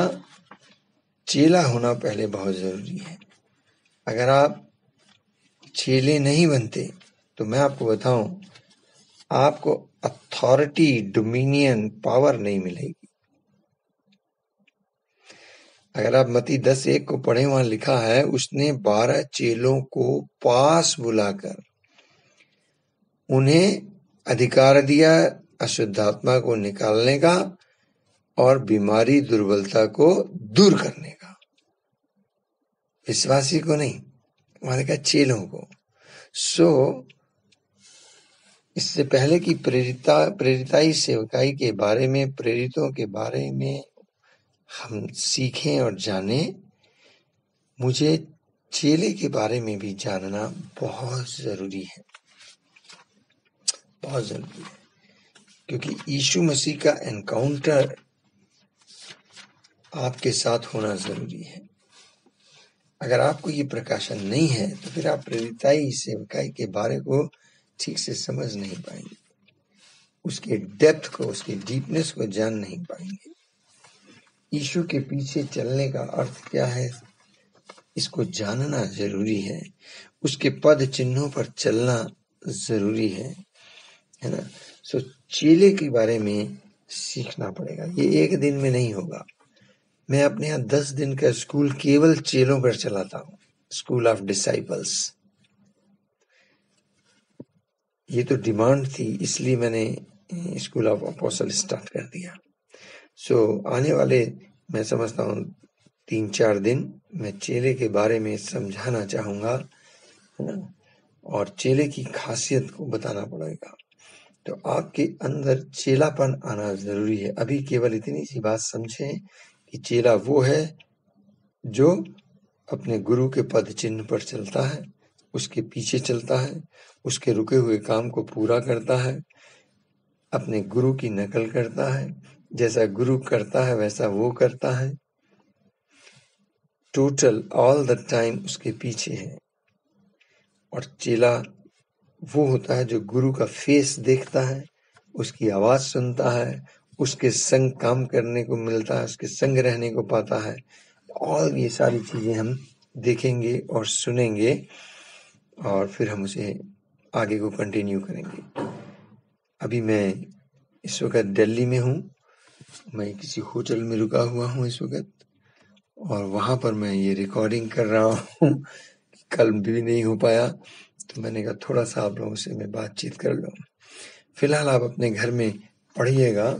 चेला होना पहले बहुत जरूरी है। अगर आप चेले नहीं बनते तो मैं आपको बताऊं, आपको अथॉरिटी, डोमिनियन, पावर नहीं मिलेगी। अगर आप मत्ती 10:1 को पढ़े, वहां लिखा है उसने 12 चेलों को पास बुलाकर उन्हें अधिकार दिया अशुद्ध आत्मा को निकालने का और बीमारी दुर्बलता को दूर करने का। विश्वासी को नहीं, वहां लिखा चेलों को। इससे पहले कि प्रेरिताई सेवकाई के बारे में, प्रेरितों के बारे में हम सीखें और जानें, मुझे चेले के बारे में भी जानना बहुत जरूरी है, बहुत जरूरी है। क्योंकि यीशु मसीह का एनकाउंटर आपके साथ होना जरूरी है। अगर आपको ये प्रकाशन नहीं है तो फिर आप प्रेरिताई सेवकाई के बारे को ठीक से समझ नहीं पाएंगे, उसके डेप्थ को, उसके डीपनेस को जान नहीं पाएंगे। यीशु के पीछे चलने का अर्थ क्या है, इसको जानना जरूरी है। उसके पद चिन्हों पर चलना जरूरी है ना। चेले के बारे में सीखना पड़ेगा। ये एक दिन में नहीं होगा। मैं अपने यहाँ 10 दिन का स्कूल केवल चेलों पर चलाता हूँ, स्कूल ऑफ डिसाइपल्स। ये तो डिमांड थी, इसलिए मैंने स्कूल ऑफ अपोस्टल स्टार्ट कर दिया। आने वाले मैं समझता हूँ 3-4 दिन मैं चेले के बारे में समझाना चाहूंगा, है ना, और चेले की खासियत को बताना पड़ेगा। तो आपके अंदर चेलापन आना जरूरी है। अभी केवल इतनी सी बात समझें कि चेला वो है जो अपने गुरु के पद चिन्ह पर चलता है, उसके पीछे चलता है, उसके रुके हुए काम को पूरा करता है, अपने गुरु की नकल करता है, जैसा गुरु करता है वैसा वो करता है, टोटल ऑल द टाइम उसके पीछे है। और चेला वो होता है जो गुरु का फेस देखता है, उसकी आवाज सुनता है, उसके संग काम करने को मिलता है, उसके संग रहने को पाता है। और ये सारी चीजें हम देखेंगे और सुनेंगे और फिर हम उसे आगे को कंटिन्यू करेंगे। अभी मैं इस वक्त दिल्ली में हूँ, मैं किसी होटल में रुका हुआ हूँ इस वक्त, और वहां पर मैं ये रिकॉर्डिंग कर रहा हूँ। कल भी नहीं हो पाया तो मैंने कहा थोड़ा सा आप लोगों से मैं बातचीत कर लूँ। फिलहाल आप अपने घर में पढ़िएगा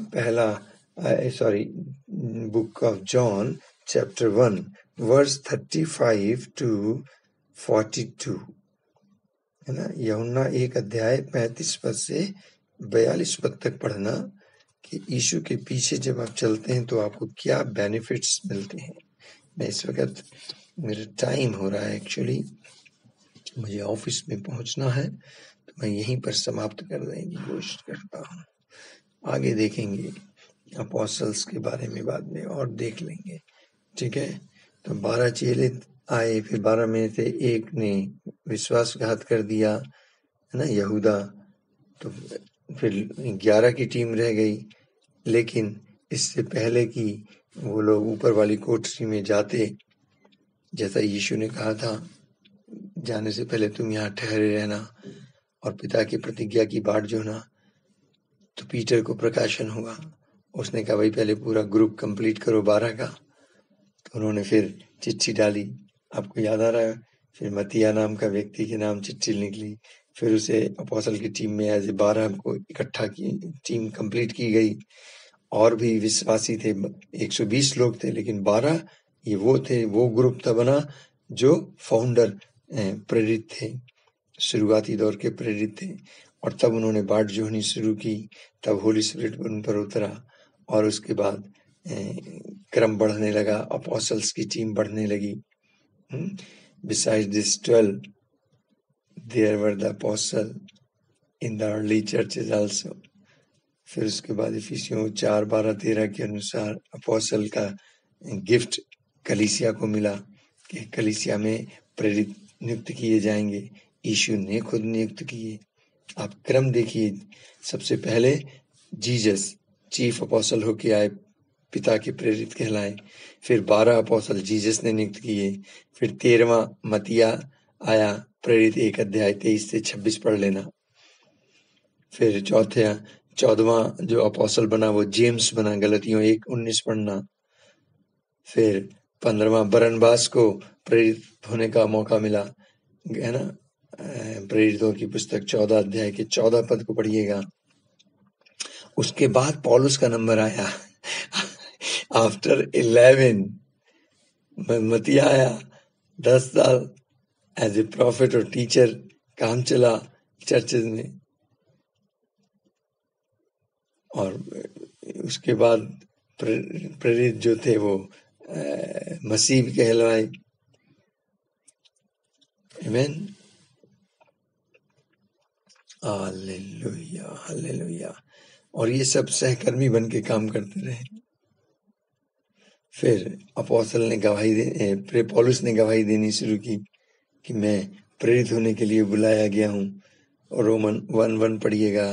book of John chapter 1 verse 35 to 42, है ना। यूहन्ना 1 अध्याय 35 पद से 42 पद तक पढ़ना कि यीशु के पीछे जब आप चलते हैं तो आपको क्या बेनिफिट्स मिलते हैं। मैं इस वक्त, मेरा टाइम हो रहा है एक्चुअली, मुझे ऑफिस में पहुंचना है, तो मैं यहीं पर समाप्त कर देने की कोशिश करता हूँ। आगे देखेंगे अपोस्टल्स के बारे में, बाद में और देख लेंगे, ठीक है। तो 12 चेले आए, फिर 12 में से एक ने विश्वासघात कर दिया, है ना, यहूदा। तो फिर 11 की टीम रह गई। लेकिन इससे पहले कि वो लोग ऊपर वाली कोठरी में जाते, जैसा यीशु ने कहा था, जाने से पहले तुम यहाँ ठहरे रहना और पिता की प्रतिज्ञा की बाट जोना, तो पीटर को प्रकाशन हुआ। उसने कहा भाई पहले पूरा ग्रुप कंप्लीट करो 12 का। तो उन्होंने फिर चिट्ठी डाली, आपको याद आ रहा है। फिर मतिया नाम का व्यक्ति के नाम चिट्ठी निकली, फिर उसे अपोस्टल की टीम में एज 12 को इकट्ठा की, टीम कंप्लीट की गई। और भी विश्वासी थे, 120 लोग थे, लेकिन 12 ये वो थे, वो ग्रुप था बना जो फाउंडर प्रेरित थे, शुरुआती दौर के प्रेरित थे। और तब उन्होंने बाट जोहनी शुरू की, तब होली स्पिरिट उन पर उतरा और उसके बाद क्रम बढ़ने लगा, अपोस्टल्स की टीम बढ़ने लगी। Besides this 12, there were the apostle in the early churches also. फिर उसके बाद इफिसियों 4:12-13 के अनुसार अपोस्टल का गिफ्ट कलीसिया को मिला कि कलीसिया में प्रेरित नियुक्त किए जाएंगे। यीशु ने खुद नियुक्त किए। आप क्रम देखिए, सबसे पहले जीसस चीफ अपोस्टल होके आए, पिता के प्रेरित कहलाए। फिर 12 अपोस्टल जीसस ने नियुक्त किए। फिर 13वां मतिया आया, प्रेरित 1 अध्याय 23 से 26 पढ़ लेना। फिर 14वां जो अपोस्टल बना वो जेम्स बना, गलतियों 1:19 पढ़ना। फिर 15वां बरनबास को प्रेरित होने का मौका मिला, है ना। प्रेरितों की पुस्तक 14 अध्याय के 14 पद को पढ़िएगा। उसके बाद पौलुस का नंबर आया आफ्टर 11 मतिया आया। 10 साल एज ए प्रॉफिट और टीचर काम चला चर्चेज में। और उसके बाद प्रेरित जो थे वो मसीह कहलवाए। आमीन, हालेलुया हालेलुया। और ये सब सहकर्मी बन के काम करते रहे। फिर अपोस्तल ने गवाही पौलुस ने गवाही देनी शुरू की कि मैं प्रेरित होने के लिए बुलाया गया हूँ। और रोमन 1:1 पढ़िएगा,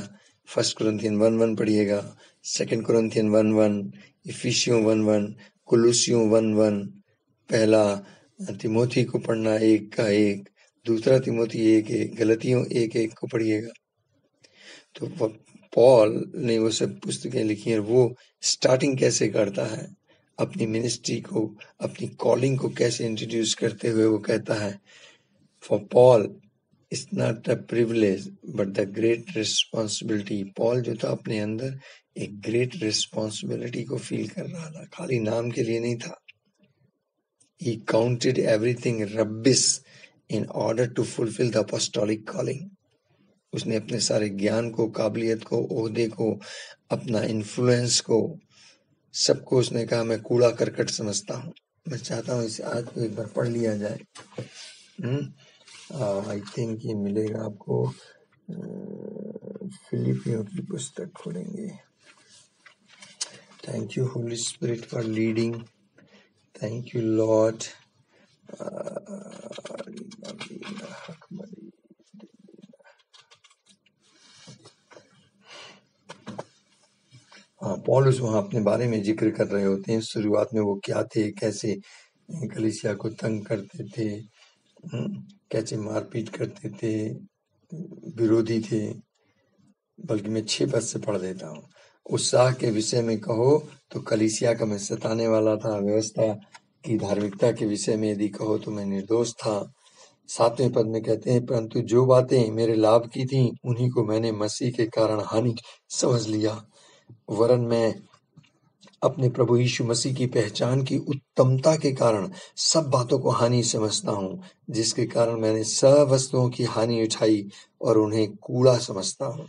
1 कुरिन्थियन 1:1 पढ़िएगा, 2 कुरिन्थियन 1:1, इफिसियों 1:1, कुलुसियों 1:1, पहला तिमोथी को पढ़ना 1:1, दूसरा तिमोथी 1:1, गलतियों 1:1 को पढ़िएगा। तो पॉल ने वो सब पुस्तकें लिखी हैं। वो स्टार्टिंग कैसे करता है अपनी मिनिस्ट्री को, अपनी कॉलिंग को कैसे इंट्रोड्यूस करते हुए वो कहता है, for Paul it's not a privilege but the great responsibility. Paul जो था अपने अंदर एक ग्रेट रिस्पॉन्सिबिलिटी को फील कर रहा था, खाली नाम के लिए नहीं था। He counted everything rubbish in order to fulfill the apostolic calling. उसने अपने सारे ज्ञान को, काबिलियत को, ओहदे को, अपना इन्फ्लुएंस को, सबको उसने कहा मैं कूड़ा करकट समझता हूँ। मैं चाहता हूँ इसे आज एक बार पढ़ लिया जाए। आई थिंक ये मिलेगा आपको, फिलिपियों की पुस्तक खोलेंगे। Thank you Holi spirit for leading, thank you Lord. पौलुस वहाँ अपने बारे में जिक्र कर रहे होते हैं। शुरुआत में वो क्या थे, कैसे कलीसिया को तंग करते थे, कैसे मारपीट करते थे, विरोधी थे। बल्कि मैं 6 पद से पढ़ देता हूँ। उत्साह के विषय में कहो तो कलीसिया का मैं सताने वाला था। व्यवस्था की धार्मिकता के विषय में यदि कहो तो मैं निर्दोष था। 7वें पद में कहते हैं, परंतु जो बातें मेरे लाभ की थीं उन्हीं को मैंने मसीह के कारण हानि समझ लिया। वरन मैं अपने प्रभु यीशु मसीह की पहचान की उत्तमता के कारण सब बातों को हानि समझता हूँ, जिसके कारण मैंने सब वस्तुओं की हानि उठाई और उन्हें कूड़ा समझता हूँ,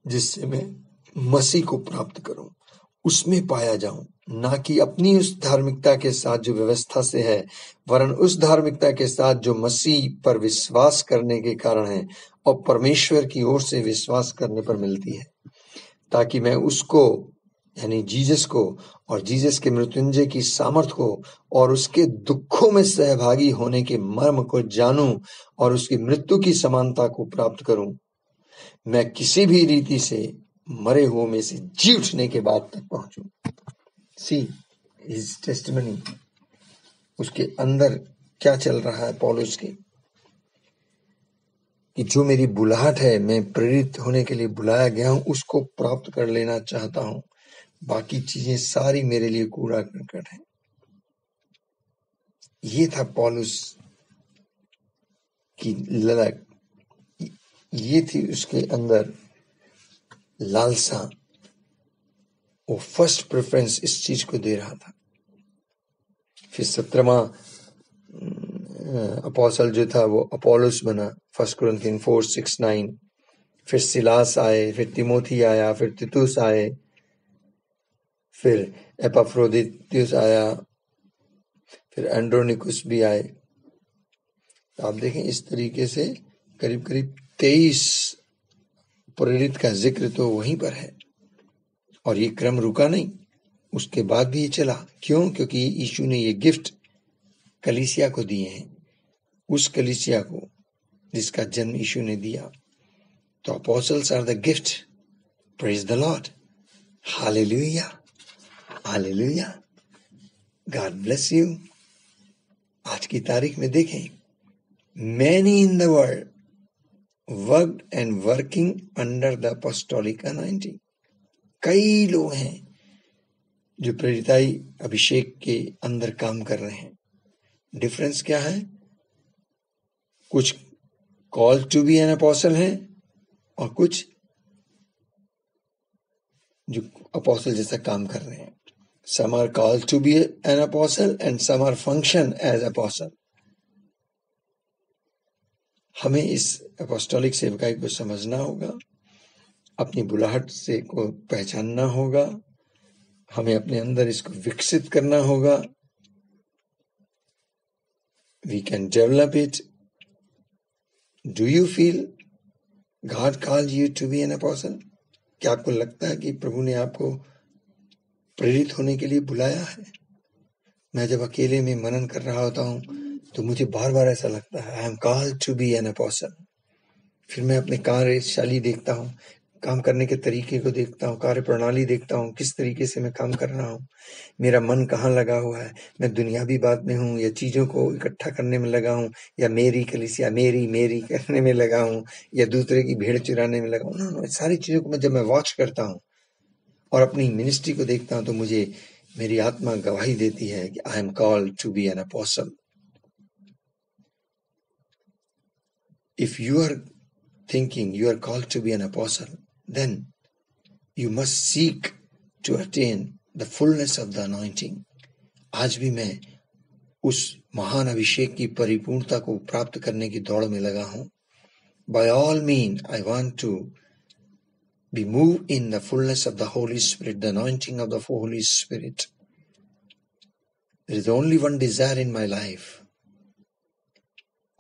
जिससे मैं मसीह को प्राप्त करूं, उसमें पाया जाऊं, ना कि अपनी उस धार्मिकता के साथ जो व्यवस्था से है, वरन उस धार्मिकता के साथ जो मसीह पर विश्वास करने के कारण है और परमेश्वर की ओर से विश्वास करने पर मिलती है, ताकि मैं उसको यानी जीसस को और जीसस के मृत्युंजय की सामर्थ को और उसके दुखों में सहभागी होने के मर्म को जानूं और उसकी मृत्यु की समानता को प्राप्त करूं। मैं किसी भी रीति से मरे हुए में से जी उठने के बाद तक पहुंचूं। सी हिज टेस्टिमनी, उसके अंदर क्या चल रहा है पौलुस के, कि जो मेरी बुलाहट है, मैं प्रेरित होने के लिए बुलाया गया हूं, उसको प्राप्त कर लेना चाहता हूं। बाकी चीजें सारी मेरे लिए कूड़ा करकट है। ये था पौलुस की ललक, ये थी उसके अंदर लालसा। वो फर्स्ट प्रेफरेंस इस चीज को दे रहा था। फिर 17वां अपोस्टल जो था वो अपोलोस बना, 1 कुरिन्थियन 4:6-9। फिर सिलास आए, फिर तिमोथी आया, फिर तीतुस आए, फिर एपाफ्रोदितुस आया, फिर एंड्रोनिकुस भी आए। तो आप देखें इस तरीके से करीब करीब 23 प्रेरित का जिक्र तो वहीं पर है, और ये क्रम रुका नहीं, उसके बाद भी ये चला। क्यों? क्योंकि यीशु ने ये गिफ्ट कलीसिया को दिए हैं, उस कलीसिया को जिसका जन्म यीशु ने दिया। तो apostles are the gift. Praise the Lord, hallelujah, hallelujah, God bless you. आज की तारीख में देखें, many in the world worked and working under the apostolic anointing. कई लोग हैं जो प्रेरिताई अभिषेक के अंदर काम कर रहे हैं। डिफरेंस क्या है? कुछ call to be an apostle हैं और कुछ जो अपोस्टल जैसा काम कर रहे हैं। Some are called to be an apostle and some are function as apostle. हमें इस अपोस्टोलिक सेवकाई को समझना होगा, अपनी बुलाहट से को पहचानना होगा, हमें अपने अंदर इसको विकसित करना होगा। We can develop it. Do you feel God called you to be an apostle? क्या आपको लगता है कि प्रभु ने आपको प्रेरित होने के लिए बुलाया है? मैं जब अकेले में मनन कर रहा होता हूँ तो मुझे बार बार ऐसा लगता है, I am called to be an apostle. फिर मैं अपने कार्यशैली देखता हूँ, काम करने के तरीके को देखता हूँ, कार्य प्रणाली देखता हूँ, किस तरीके से मैं काम कर रहा हूँ, मेरा मन कहाँ लगा हुआ है, मैं दुनियावी बात में हूँ या चीज़ों को इकट्ठा करने में लगा हूँ, या मेरी कलीसिया मेरी करने में लगा हूँ, या दूसरे की भेड़ चुराने में लगा हूँ। नो, सारी चीज़ों को मैं जब मैं वॉच करता हूँ और अपनी मिनिस्ट्री को देखता हूँ तो मुझे मेरी आत्मा गवाही देती है कि I am called to be an apostle. If you are thinking you are called to be an apostle, then you must seek to attain the fullness of the anointing. आज भी मैं उस महान अभिषेक की परिपूर्णता को प्राप्त करने की दौड़ में लगा हूं। By all means, I want to be moved in the fullness of the Holy Spirit, the anointing of the Holy Spirit. There is only one desire in my life.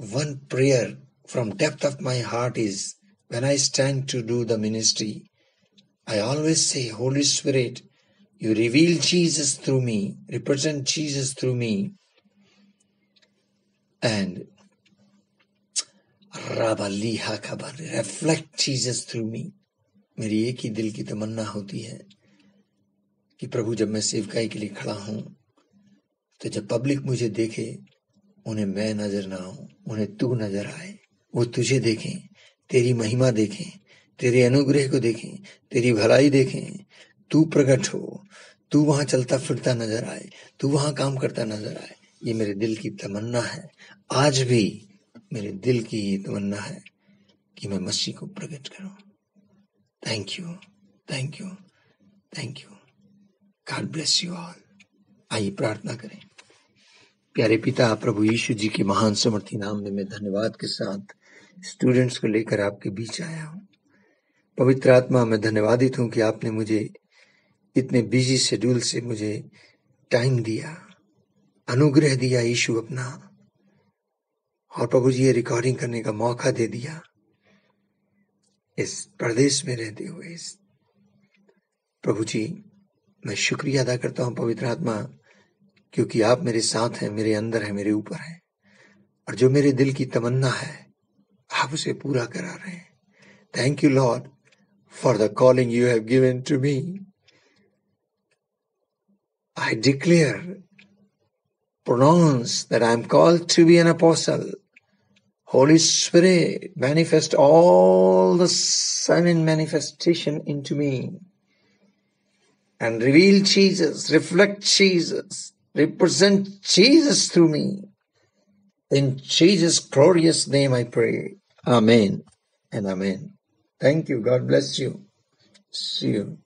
One prayer from depth of my heart is, when I stand to do the ministry, I always say, Holy Spirit, you reveal Jesus through me, represent Jesus through me, and reflect Jesus through me. मेरी एक ही दिल की तमन्ना होती है कि प्रभु जब मैं सेवकाई के लिए खड़ा हूं तो जब पब्लिक मुझे देखे, उन्हें मैं नजर ना आऊं, उन्हें तू नजर आए, वो तुझे देखें, तेरी महिमा देखें, तेरे अनुग्रह को देखें, तेरी भलाई देखें, तू प्रकट हो, तू वहां चलता फिरता नजर आए, तू वहां काम करता नजर आए। ये मेरे दिल की तमन्ना है। आज भी मेरे दिल की ये तमन्ना है कि मैं मसीह को प्रकट करूं। Thank you, thank you, thank you. God bless you all. आइए प्रार्थना करें। प्यारे पिता, प्रभु यीशु जी के महान समर्थी नाम में मैं धन्यवाद के साथ स्टूडेंट्स को लेकर आपके बीच आया हूं। पवित्र आत्मा, मैं धन्यवादित हूं कि आपने मुझे इतने बिजी शेड्यूल से मुझे टाइम दिया, अनुग्रह दिया यीशु अपना, और प्रभु जी ये रिकॉर्डिंग करने का मौका दे दिया इस प्रदेश में रहते हुए। प्रभु जी, मैं शुक्रिया अदा करता हूं पवित्र आत्मा, क्योंकि आप मेरे साथ हैं, मेरे अंदर है, मेरे ऊपर है, और जो मेरे दिल की तमन्ना है आप उसे पूरा करा रहे हैं। Thank you Lord for the calling you have given to me. I declare, pronounce that I am called to be an apostle. Holy Spirit, manifest all the seven manifestation into me and reveal Jesus, reflect Jesus, represent Jesus through me. In Jesus' glorious name I pray. Amen and amen. Thank you. God bless you. See you.